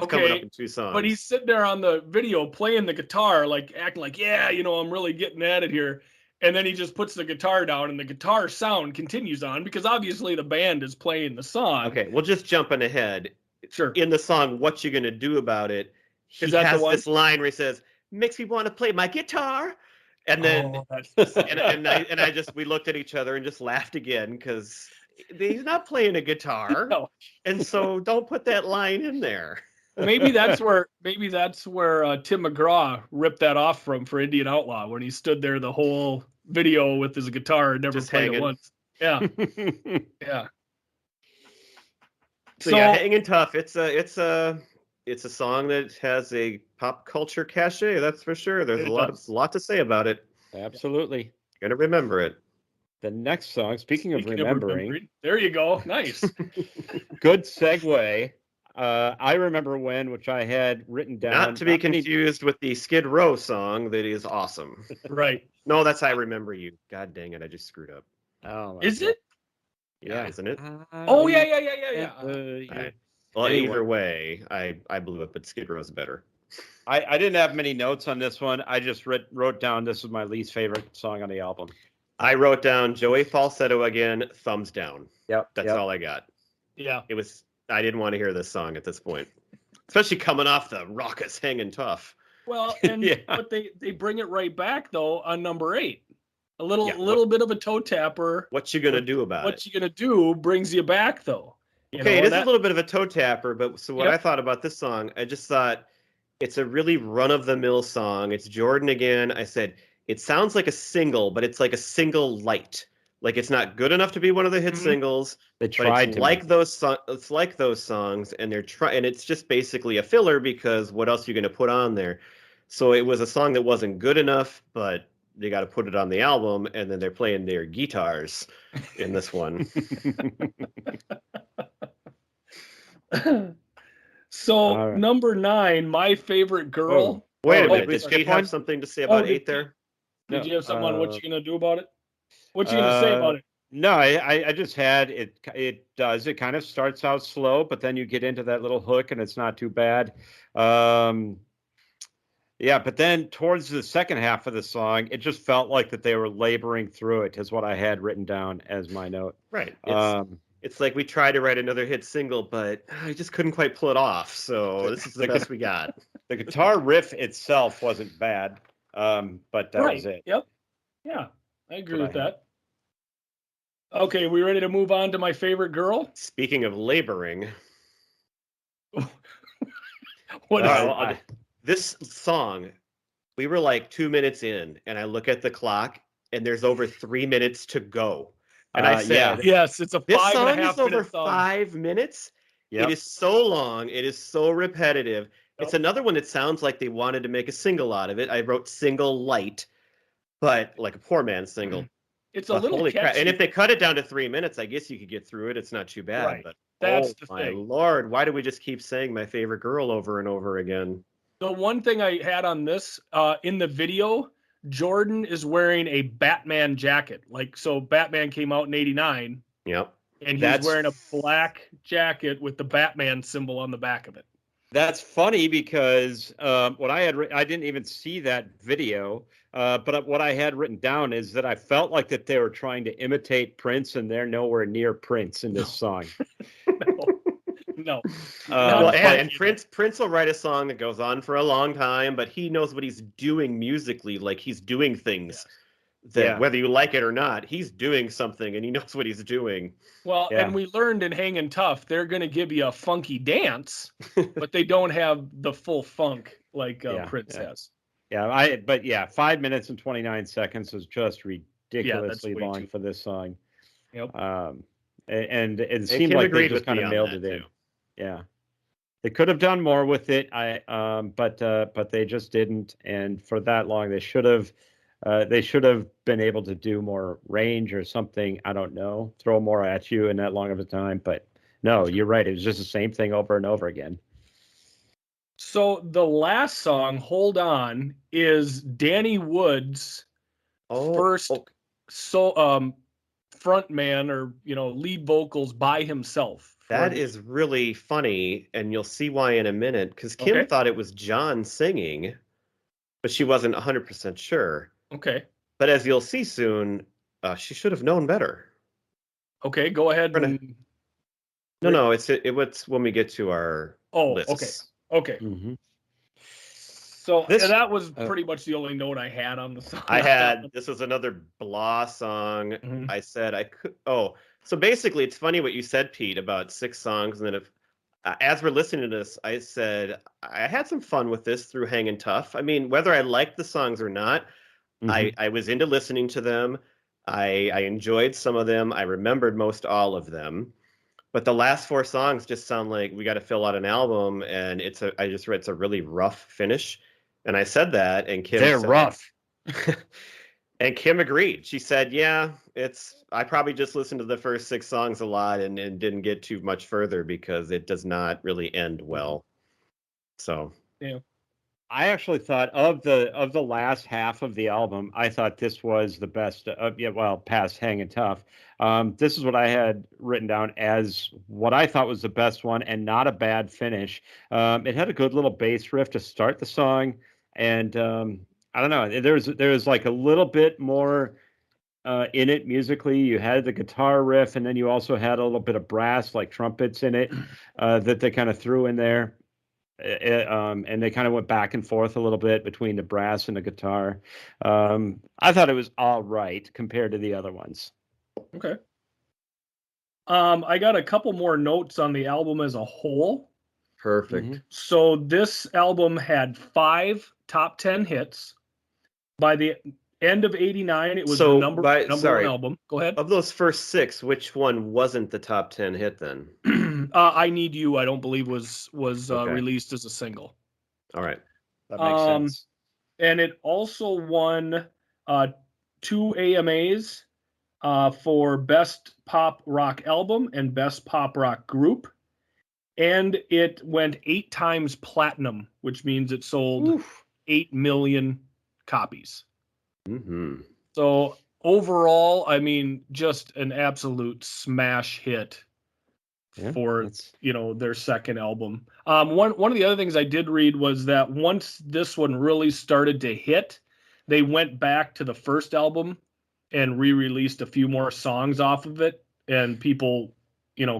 coming up in two songs. But he's sitting there on the video playing the guitar, like acting like, yeah, I'm really getting at it here. And then he just puts the guitar down, and the guitar sound continues on because obviously the band is playing the song. Okay, well, just jumping ahead. Sure. In the song, "What You Gonna Do About It," he has this line where he says, "Makes me want to play my guitar," and then we looked at each other and just laughed again because he's not playing a guitar, no. And so don't put that line in there. Maybe that's where Tim McGraw ripped that off for Indian Outlaw when he stood there the whole video with his guitar and never played it once. Yeah, yeah. So yeah, Hangin' Tough. It's a song that has a pop culture cachet. That's for sure. There's a lot to say about it. Absolutely, gonna remember it. The next song. Speaking of remembering, there you go. Nice. Good segue. I Remember When, which I had written down. Not to be confused with the Skid Row song that is awesome. Right. No, that's I Remember You. God dang it, I just screwed up. Oh, is it? Yeah, isn't it? Oh, yeah. Right. Well, anyway. Either way, I blew it, but Skid Row's better. I didn't have many notes on this one. I just wrote down this is my least favorite song on the album. I wrote down Joey falsetto again, thumbs down. Yep. That's all I got. Yeah. I didn't want to hear this song at this point, especially coming off the raucous Hangin' Tough. Well, and but they bring it right back though on number 8. A little bit of a toe tapper. What you gonna do about it? What you gonna do brings you back though. It is a little bit of a toe tapper, but so what I thought about this song, I just thought it's a really run of the mill song. It's Jordan again. I said it sounds like a single, but it's like a single light. Like it's not good enough to be one of the hit singles. They tried to like those it's like those songs, and and it's just basically a filler because what else are you going to put on there? So it was a song that wasn't good enough, but they got to put it on the album, and then they're playing their guitars in this one. So number 9, My Favorite Girl. Wait a minute, did you have something to say about 8 there? Did you have something on what you're gonna do about it? What you gonna say about it? No, I just had it. It does. It kind of starts out slow, but then you get into that little hook, and it's not too bad. Yeah, but then towards the second half of the song, it just felt like that they were laboring through it. Is what I had written down as my note. Right. It's like we tried to write another hit single, but I just couldn't quite pull it off. So this is the best we got. The guitar riff itself wasn't bad, but that was it. Yep. Yeah, I agree with that. Okay, we ready to move on to My Favorite Girl? Speaking of laboring, this song, we were like 2 minutes in, and I look at the clock, and there's over 3 minutes to go. And I said, yes, it's a 5.5 minute song. This song is over 5 minutes. Yep. It is so long. It is so repetitive. Yep. It's another one that sounds like they wanted to make a single out of it. I wrote single light, but like a poor man's single. It's a little holy catchy. crap. And if they cut it down to 3 minutes, I guess you could get through it. It's not too bad. Right. But that's the my thing. Lord, why do we just keep saying My Favorite Girl over and over again? The one thing I had on this, in the video, Jordan is wearing a Batman jacket. Like, so Batman came out in 89. Yep. And he's wearing a black jacket with the Batman symbol on the back of it. That's funny because what I had, I didn't even see that video, but what I had written down is that I felt like that they were trying to imitate Prince, and they're nowhere near Prince in this song. No. Well, and Prince will write a song that goes on for a long time, but he knows what he's doing musically. Like, he's doing things that, whether you like it or not, he's doing something, and he knows what he's doing. Well, and we learned in Hangin' Tough, they're going to give you a funky dance, but they don't have the full funk like Prince has. Yeah, 5 minutes and 29 seconds is just ridiculously long for this song. Yep. And it seemed like they just kind of nailed it in. Yeah, they could have done more with it. But they just didn't. And for that long, they should have been able to do more range or something. I don't know, throw more at you in that long of a time. But no, you're right. It was just the same thing over and over again. So the last song, "Hold On," is Danny Wood's first front man, or lead vocals by himself. That is really funny, and you'll see why in a minute, because Kim thought it was John singing, but she wasn't 100% sure. Okay. But as you'll see soon, she should have known better. Okay, go ahead. No, it's when we get to our lists. Okay. Mm-hmm. So that was pretty much the only note I had on the song. This was another blah song. Mm-hmm. I said I could. So basically, it's funny what you said, Pete, about 6 songs. And then as we're listening to this, I said I had some fun with this through Hangin' Tough. I mean, whether I liked the songs or not, I was into listening to them. I enjoyed some of them. I remembered most all of them. But the last 4 songs just sound like we got to fill out an album, and I just read it's a really rough finish. And I said that, and Kim said, rough. And Kim agreed. She said, "Yeah, I probably just listened to the first 6 songs a lot and didn't get too much further because it does not really end well." So, yeah. I actually thought of the last half of the album, I thought this was the best. Past Hangin' Tough. This is what I had written down as what I thought was the best one, and not a bad finish. It had a good little bass riff to start the song, and I don't know. There was like a little bit more in it musically. You had the guitar riff, and then you also had a little bit of brass, like trumpets, in it that they kind of threw in there. And they kind of went back and forth a little bit between the brass and the guitar. I thought it was all right compared to the other ones. Okay. I got a couple more notes on the album as a whole. Perfect. Mm-hmm. So this album had 5 top 10 hits. By the end of '89, it was the number one album. Go ahead. Of those first 6, which one wasn't the top 10 hit then? I Need You, I don't believe was released as a single. All right. That makes sense. And it also won 2 AMAs for Best Pop Rock Album and Best Pop Rock Group. And it went 8 times platinum, which means it sold 8 million copies. Mm-hmm. So overall, I mean, just an absolute smash hit for their second album. One of the other things I did read was that once this one really started to hit, they went back to the first album and re-released a few more songs off of it, and people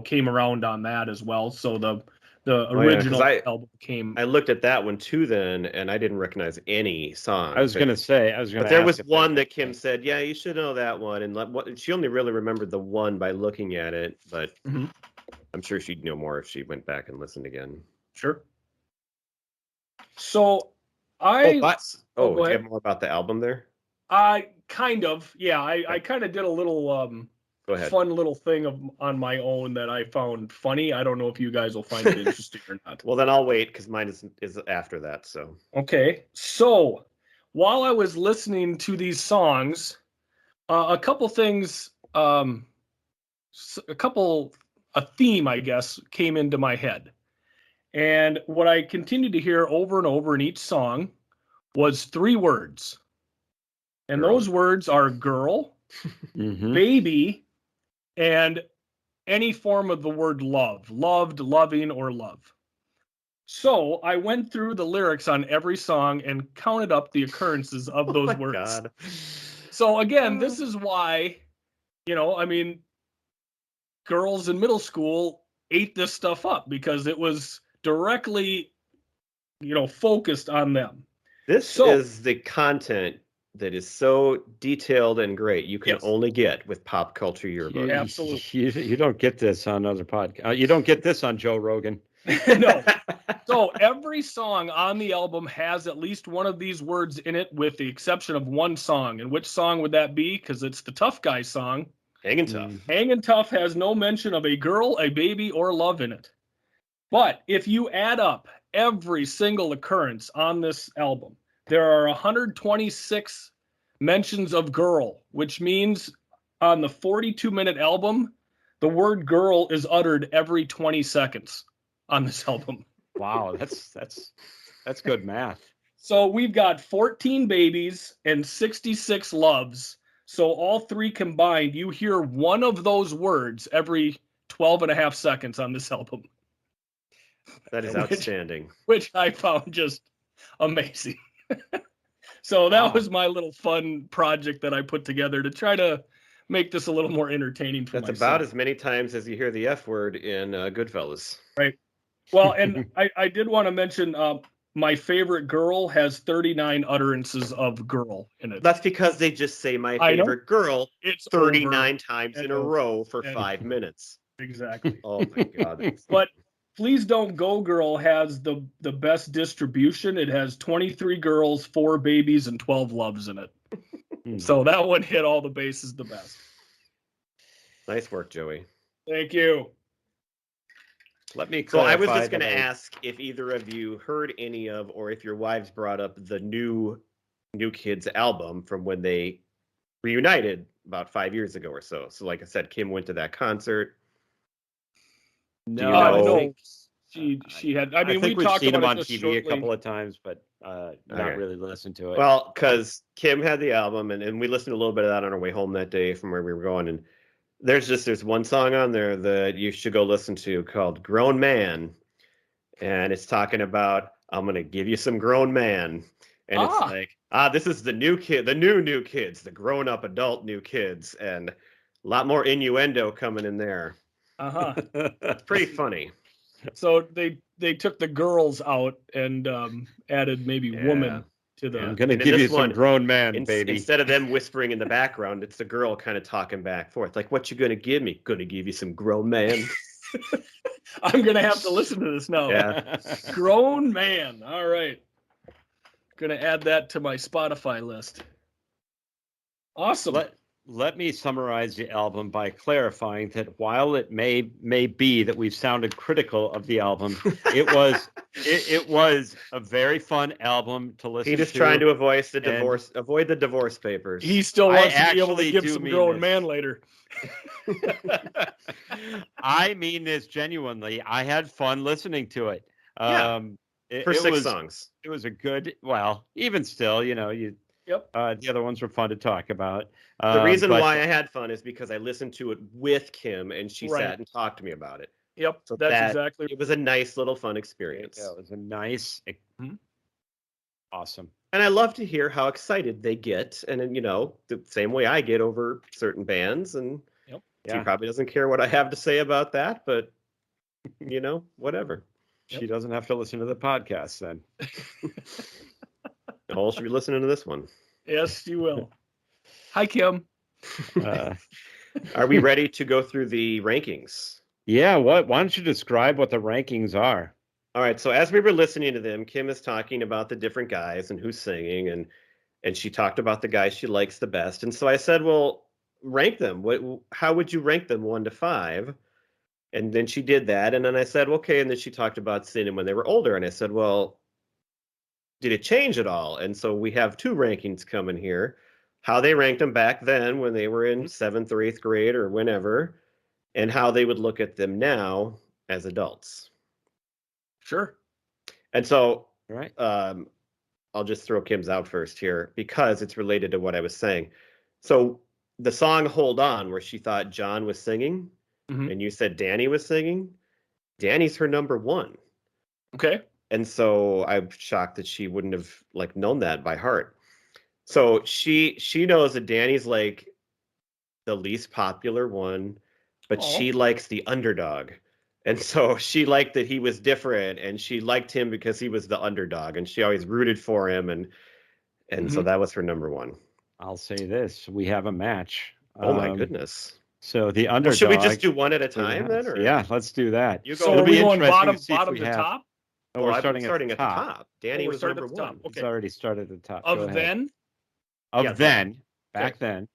came around on that as well. So the original album came. I looked at that one too then, and I didn't recognize any songs. I was going to say, but there was one that Kim said, "Yeah, you should know that one." And she only really remembered the one by looking at it, but I'm sure she'd know more if she went back and listened again. Sure. So do you have more about the album there? Kind of, yeah. I kind of did a little fun little thing on my own that I found funny. I don't know if you guys will find it interesting or not. Well, then I'll wait because mine is after that. So okay. So while I was listening to these songs, a couple things, a theme, I guess, came into my head, and what I continued to hear over and over in each song was 3 words: And Girl. those words are girl, Mhm. baby, and any form of the word love, loved, loving, or love. So I went through the lyrics on every song and counted up the occurrences of those my words. God. So again, this is why, girls in middle school ate this stuff up because it was directly, focused on them. This is the content that is so detailed and great you can Yes. only get with Pop Culture Yearbook. Absolutely. You don't get this on other podcasts. You don't get this on Joe Rogan. No. So every song on the album has at least one of these words in it, with the exception of one song. And which song would that be? Because it's the Tough Guy song. Hangin' Tough. Hangin' Tough has no mention of a girl, a baby, or love in it. But if you add up every single occurrence on this album, there are 126 mentions of girl, which means on the 42-minute album, the word girl is uttered every 20 seconds on this album. Wow, that's good math. So we've got 14 babies and 66 loves. So all three combined, you hear one of those words every 12 and a half seconds on this album. That is outstanding. Which I found just amazing. So that was my little fun project that I put together to try to make this a little more entertaining for That's myself. about as many times as you hear the F word in Goodfellas. Right. Well, and I did want to mention my favorite girl has 39 utterances of girl in it. That's because they just say my favorite girl It's 39 times in a row for 5 minutes. Exactly. Oh my God. But Please Don't Go Girl has the best distribution. It has 23 girls, 4 babies, and 12 loves in it. So that one hit all the bases the best. Nice work, Joey. Thank you. Let me clarify. So I was just going to ask if either of you heard any of, or if your wives brought up the New Kids album from when they reunited about 5 years ago or so. So like I said, Kim went to that concert. No, no. She had. I mean, think we talked seen about him on TV shortly. a couple of times, but not really listened to it. Well, because Kim had the album, and we listened to a little bit of that on our way home that day from where we were going, and there's one song on there that you should go listen to called "Grown Man," and it's talking about I'm gonna give you some grown man, and it's like this is the new kid, the new kids, the grown up adult new kids, and a lot more innuendo coming in there. It's pretty funny. So they took the girls out and added maybe woman to the. I'm gonna give you some grown man, baby. Instead of them whispering in the background, it's the girl kind of talking back and forth, like, "What you gonna give me? Gonna give you some grown man." I'm gonna have to listen to this now. Yeah, grown man. All right, gonna add that to my Spotify list. Awesome. Let me summarize the album by clarifying that while it may be that we've sounded critical of the album, it was a very fun album to listen to. He just trying to avoid the divorce papers. He still wants to be able to give some grown man later. I mean this genuinely. I had fun listening to it. For 6 songs. It was a good, even still, Yep. The other ones were fun to talk about. The reason why I had fun is because I listened to it with Kim, and she sat and talked to me about it. Yep, so that's exactly. It was a nice little fun experience. Yeah, it was a nice, awesome. And I love to hear how excited they get, and then, the same way I get over certain bands. And she probably doesn't care what I have to say about that, but whatever. She doesn't have to listen to the podcast then. Nicole should be listening to this one. Yes, you will. Hi, Kim. Are we ready to go through the rankings? Yeah. Why don't you describe what the rankings are? All right. So as we were listening to them, Kim is talking about the different guys and who's singing, and she talked about the guys she likes the best. And so I said, well, rank them. How would you rank them 1 to 5? And then she did that. And then I said, okay. And then she talked about seeing them when they were older. And I said, well, did it change at all? And so we have 2 rankings coming here. How they ranked them back then when they were in 7th or 8th grade or whenever, and how they would look at them now as adults. Sure. And so right. I'll just throw Kim's out first here because it's related to what I was saying. So the song "Hold On," where she thought John was singing, and you said Danny was singing. Danny's her number one. Okay. And so I'm shocked that she wouldn't have like known that by heart. So she knows that Danny's like the least popular one, but she likes the underdog. And so she liked that he was different, and she liked him because he was the underdog, and she always rooted for him, and so that was her number one. I'll say this: we have a match. Oh my goodness! So the underdog. Well, should we just do one at a time then? Or? Yeah, let's do that. You go. So are we going bottom to top? Oh, we're starting at the top. Danny was number one. Okay. It's already started at the top. Of then? Back then.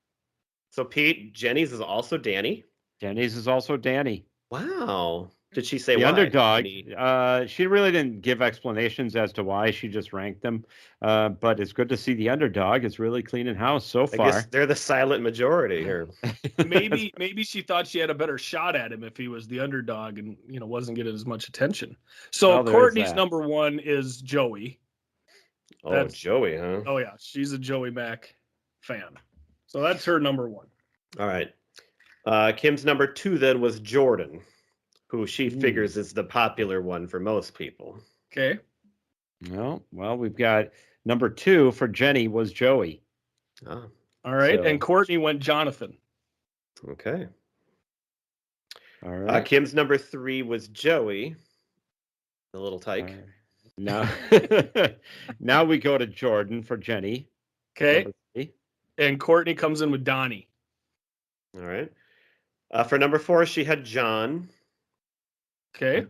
So Pete, Jenny's is also Danny. Jenny's is also Danny. Wow. Did she say the why? Underdog? She really didn't give explanations as to why. She just ranked them. But it's good to see the underdog. It's really cleaning house so far. I guess they're the silent majority here. maybe she thought she had a better shot at him if he was the underdog and wasn't getting as much attention. So Courtney's number one is Joey. That's Joey, huh? Oh yeah, she's a Joey Mac fan. So that's her number one. All right. Kim's number two then was Jordan, who she figures is the popular one for most people. Okay. Well, we've got number two for Jenny was Joey. Oh. All right. So, and Courtney went Jonathan. Okay. All right. Kim's number three was Joey, the little tyke. Now we go to Jordan for Jenny. Okay. And Courtney comes in with Donnie. All right. For number four, she had John. Okay.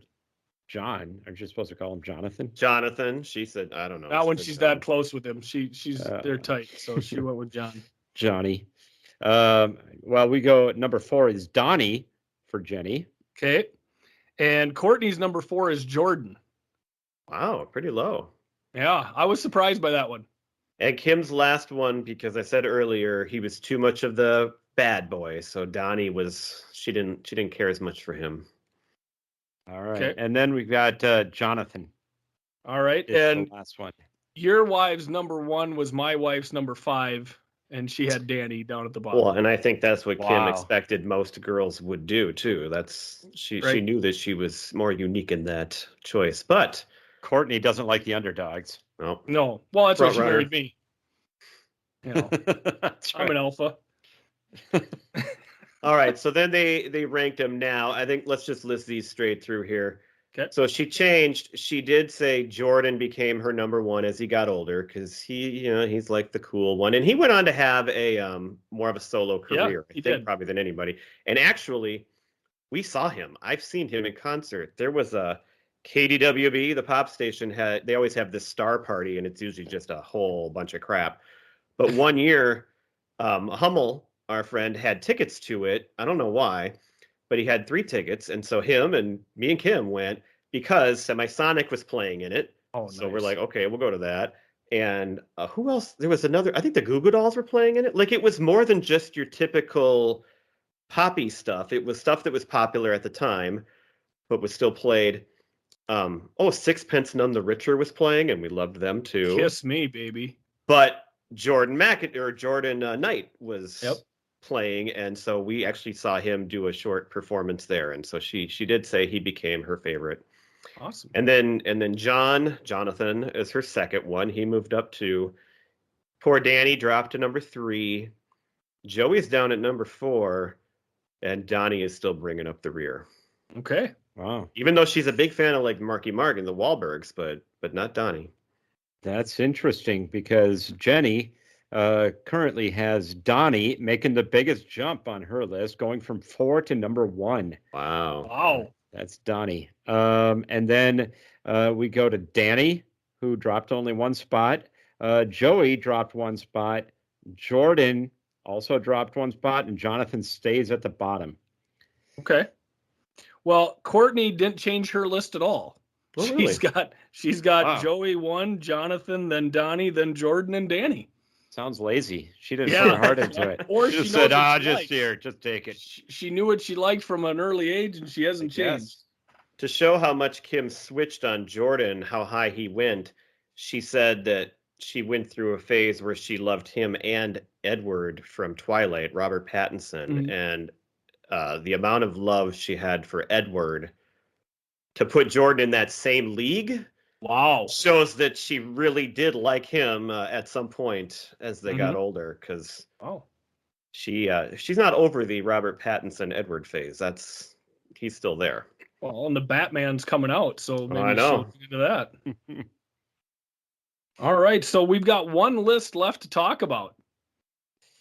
John. Aren't you supposed to call him Jonathan? Jonathan. She said, I don't know. Not when she's that close with him. She's they're tight. So she went with John. Johnny. Well, we go number four is Donnie for Jenny. Okay. And Courtney's number four is Jordan. Wow, pretty low. Yeah, I was surprised by that one. And Kim's last one, because I said earlier he was too much of the bad boy, so Donnie was she didn't care as much for him. All right, okay. And then we've got Jonathan. All right, it's and the last one. Your wife's number one was my wife's number five, and she had Danny down at the bottom. Well, and I think that's what Kim expected most girls would do too. That's she knew that she was more unique in that choice, but Courtney doesn't like the underdogs. No. Well, that's why she married me. I'm an alpha. All right. So then they ranked him now. I think let's just list these straight through here. Okay. So she changed. She did say Jordan became her number one as he got older because he's like the cool one. And he went on to have a more of a solo career, I think, probably than anybody. And actually, we saw him. I've seen him in concert. There was a KDWB, the pop station, they always have this star party, and it's usually just a whole bunch of crap. But one year, Hummel, our friend, had tickets to it. I don't know why, but he had 3 tickets, and so him and me and Kim went because Semisonic was playing in it. Oh, so nice. We're like, okay, we'll go to that. And who else? There was another. I think the Goo Goo Dolls were playing in it. Like it was more than just your typical poppy stuff. It was stuff that was popular at the time, but was still played. Sixpence None the Richer was playing, and we loved them too. Kiss me, baby. But Jordan Knight was playing, and so we actually saw him do a short performance there, and so she did say he became her favorite. Awesome. And then Jonathan is her second one. He moved up to. Poor Danny dropped to number 3. Joey's down at number 4, and Donnie is still bringing up the rear. Okay. Wow. Even though she's a big fan of like Marky Mark and the Wahlbergs, but not Donnie. That's interesting because Jenny currently has Donnie making the biggest jump on her list, going from 4 to number 1. Wow. That's Donnie. And then we go to Danny, who dropped only 1 spot. Joey dropped 1 spot. Jordan also dropped 1 spot, and Jonathan stays at the bottom. Okay. Well, Courtney didn't change her list at all. Oh, really? She's got Joey 1, Jonathan, then Donnie, then Jordan, and Danny. Sounds lazy. She didn't put her heart into it. Or she just said, just take it. She knew what she liked from an early age, and she hasn't changed. To show how much Kim switched on Jordan, how high he went, she said that she went through a phase where she loved him and Edward from Twilight, Robert Pattinson, and the amount of love she had for Edward to put Jordan in that same league. Wow. Shows that she really did like him at some point as they got older, because she's not over the Robert Pattinson Edward phase. He's still there. Well, and the Batman's coming out, so maybe I she'll know. get into that. All right, so we've got one list left to talk about.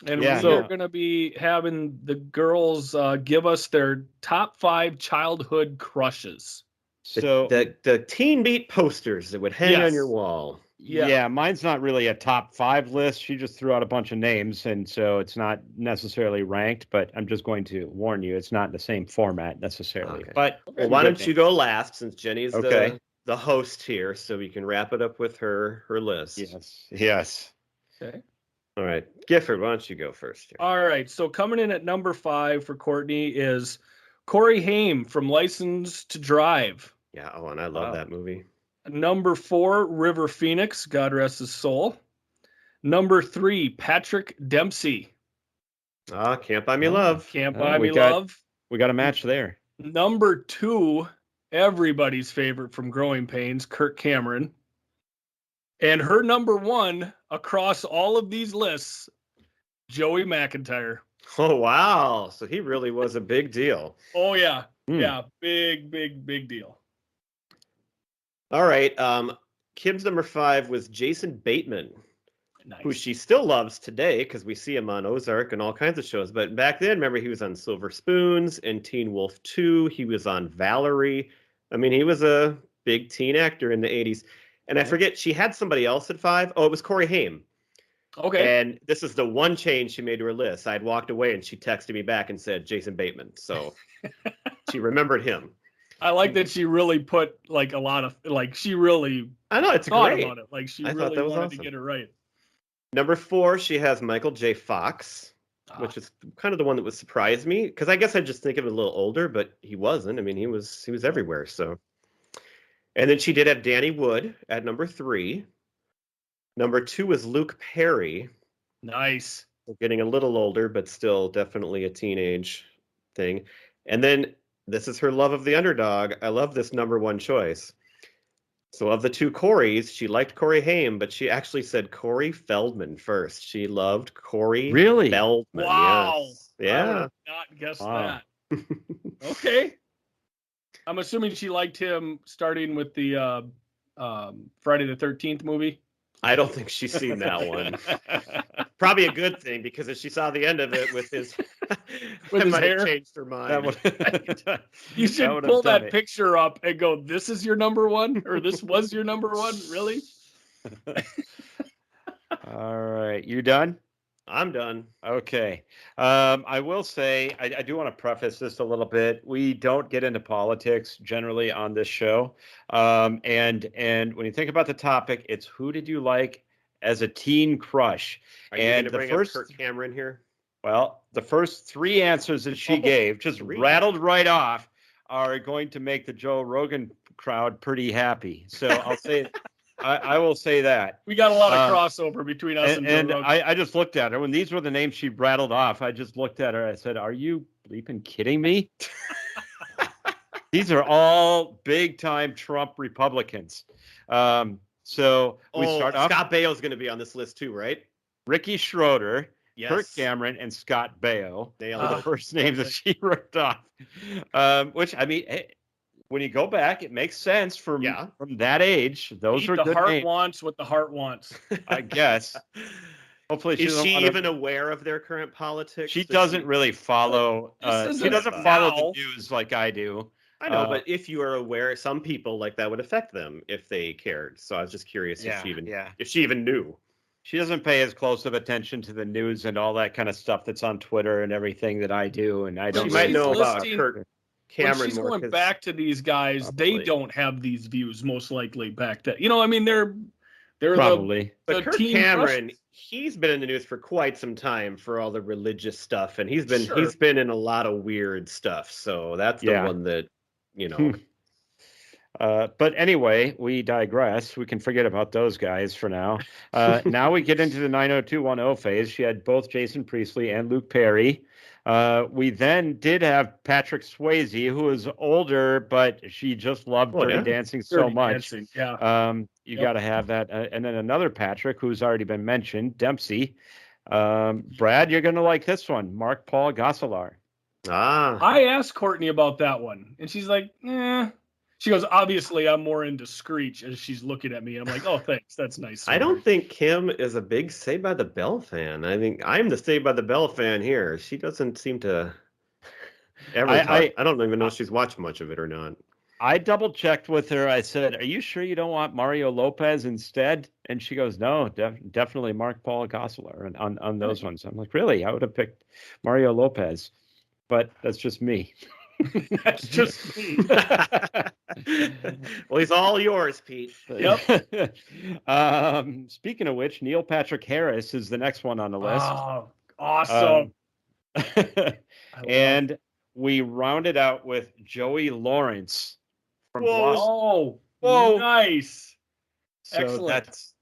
And we're going to be having the girls give us their top 5 childhood crushes. So the Teen Beat posters that would hang on your wall. Yeah, mine's not really a top 5 list. She just threw out a bunch of names, and so it's not necessarily ranked, but I'm just going to warn you, it's not in the same format necessarily. Okay. But why don't you go last, since Jenny's the host here, so we can wrap it up with her list. Yes. Okay. All right. Gifford, why don't you go first here? All right. So coming in at number 5 for Courtney is Corey Haim from License to Drive. Yeah. Oh, and I love that movie. Number 4, River Phoenix, God rest his soul. Number 3, Patrick Dempsey. Can't Buy Me Love. Can't Buy Me Love. We got a match there. Number 2, everybody's favorite from Growing Pains, Kirk Cameron. And her number 1 across all of these lists, Joey McIntyre. Oh, wow. So he really was a big deal. Oh, yeah. Yeah. Big deal. All right. Kim's number 5 was Jason Bateman, who she still loves today because we see him on Ozark and all kinds of shows. But back then, remember, he was on Silver Spoons and Teen Wolf 2. He was on Valerie. I mean, he was a big teen actor in the 80s. And I forget, she had somebody else at 5. Oh, it was Corey Haim. Okay. And this is the one change she made to her list. I'd walked away and she texted me back and said Jason Bateman. So she remembered him. I like that she really put like a lot of she really I know, it's thought great about it. Like she I really thought that was wanted awesome. to get it right. Number 4, she has Michael J. Fox, which is kind of the one that would surprise me, because I guess I just think of it a little older, but he wasn't. I mean, he was everywhere. So, and then she did have Danny Wood at number 3. Number 2 was Luke Perry. Nice. Getting a little older, but still definitely a teenage thing. And then this is her love of the underdog. I love this number 1 choice. So of the 2 Corys, she liked Corey Haim, but she actually said Corey Feldman first. She loved Corey Feldman. Wow. Yes. Yeah. I would have not guessed that. Okay. I'm assuming she liked him starting with the Friday the 13th movie. I don't think she's seen that one. Probably a good thing, because if she saw the end of it with his might hair, have changed her mind. You should pull that picture up and go, "This is your number 1," or "This was your number 1." Really? All right, you done? I'm done. Okay. I will say, I do want to preface this a little bit. We don't get into politics generally on this show. And when you think about the topic, it's who did you like as a teen crush? Are you going to bring up Kirk Cameron here? Well, the first 3 answers that she gave, just rattled right off, are going to make the Joe Rogan crowd pretty happy. So I'll say... I will say that. We got a lot of crossover between us and Joe Rogan. I just looked at her. When these were the names she rattled off, I just looked at her. I said, "Are you bleeping kidding me?" These are all big-time Trump Republicans. So we start off. Scott Baio's going to be on this list too, right? Ricky Schroeder, yes. Kirk Cameron, and Scott Baio are the first names that she wrote off. Which, I mean... When you go back, it makes sense from that age. Those are good names. The heart wants what the heart wants. I guess. Hopefully, is she even aware of their current politics? She doesn't really follow. She doesn't follow the news like I do. I know, but if you are aware, some people like that would affect them if they cared. So I was just curious if she even knew. She doesn't pay as close of attention to the news and all that kind of stuff that's on Twitter and everything that I do, and I don't. She might know about Kirk Cameron. When she's going back to these guys, they don't have these views most likely back then. You know, I mean, they're probably. But Kirk Cameron, he's been in the news for quite some time for all the religious stuff, and he's been in a lot of weird stuff. So that's the one that, you know. But anyway, we digress. We can forget about those guys for now. Now we get into the 90210 phase. She had both Jason Priestley and Luke Perry. We then did have Patrick Swayze, who was older, but she just loved Dirty Dancing so Dirty much. Dancing, yeah. You got to have that. And then another Patrick, who's already been mentioned, Dempsey. Brad, you're going to like this one, Mark Paul Gosselaar. I asked Courtney about that one, and she's like, She goes, obviously, I'm more into Screech, as she's looking at me. I'm like, oh, thanks. That's nice. I don't think Kim is a big Saved by the Bell fan. I think I'm the Saved by the Bell fan here. She doesn't seem to ever I don't even know if she's watched much of it or not. I double-checked with her. I said, are you sure you don't want Mario Lopez instead? And she goes, no, definitely Mark Paul Gosselaar on those ones. I'm like, really? I would have picked Mario Lopez. But that's just me. That's just me. Well, he's all yours, Pete. Yep. Speaking of which, Neil Patrick Harris is the next one on the list. Oh, awesome. And we rounded out with Joey Lawrence from Blossom. Whoa, nice. So excellent. That's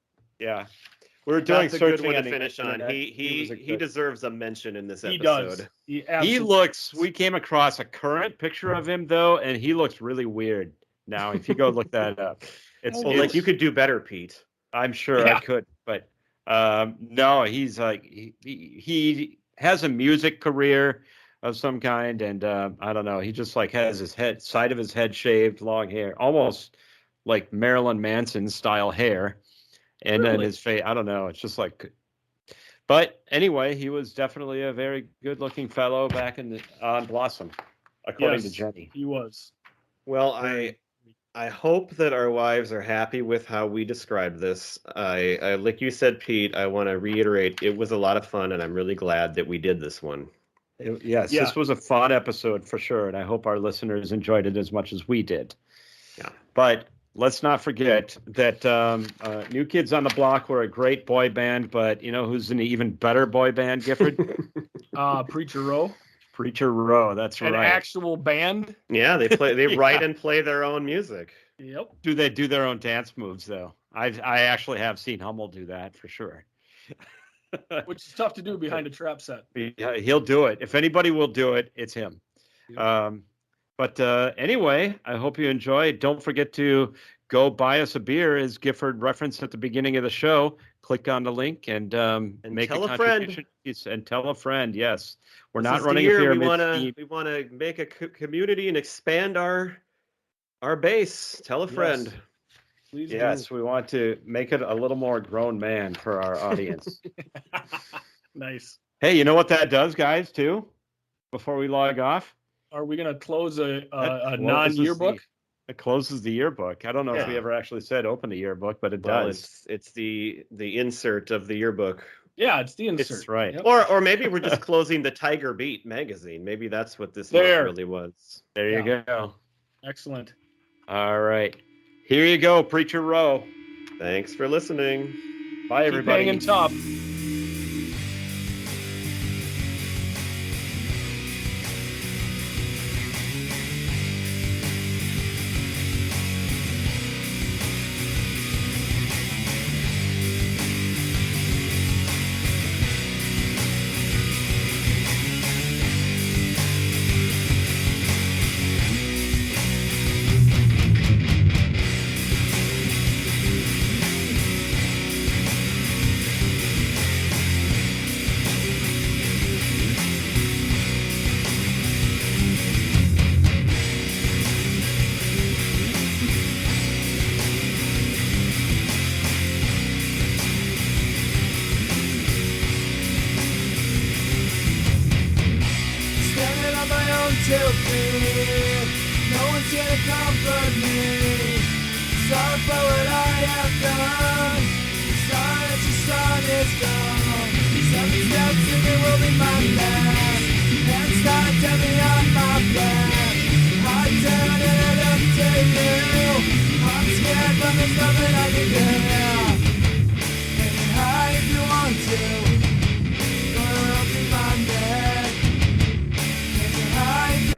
We're doing a good one to finish on. He deserves a mention in this episode. He does. He looks. We came across a current picture of him though, and he looks really weird now. If you go look that up, it's like you could do better, Pete. I'm sure I could, but no, he's like he has a music career of some kind, and I don't know. He just like has his side of his head shaved, long hair, almost like Marilyn Manson style hair. And then his face, I don't know. It's just like, but anyway, he was definitely a very good-looking fellow back on Blossom, according to Jenny. He was. Well, I hope that our wives are happy with how we described this. I like you said, Pete. I want to reiterate, it was a lot of fun, and I'm really glad that we did this one. This was a fun episode for sure, and I hope our listeners enjoyed it as much as we did. Yeah, but. Let's not forget that New Kids on the Block were a great boy band, but you know who's an even better boy band, Gifford? Preacher Row. Preacher Row, that's right. An actual band. Yeah, they write and play their own music. Yep. Do they do their own dance moves though? I actually have seen Hummel do that for sure. Which is tough to do behind a trap set. He'll do it. If anybody will do it, it's him. Yep. But anyway, I hope you enjoyed. Don't forget to go buy us a beer, as Gifford referenced at the beginning of the show. Click on the link and make a contribution. And tell a friend. Yes, we're not running a pyramid. We want to make a community and expand our base. Tell a friend. Yes, we want to make it a little more grown man for our audience. Nice. Hey, you know what that does, guys? Too. Before we log off. Are we going to close a non-yearbook? It closes the yearbook. I don't know if we ever actually said open the yearbook, but it does. It's the insert of the yearbook. Yeah, it's the insert. That's right. Yep. Or maybe we're just closing the Tiger Beat magazine. Maybe that's what this really was. There you go. Excellent. All right. Here you go, Preacher Row. Thanks for listening. Bye, everybody. Keep hanging tough. No one's gonna comfort me. Sorry for what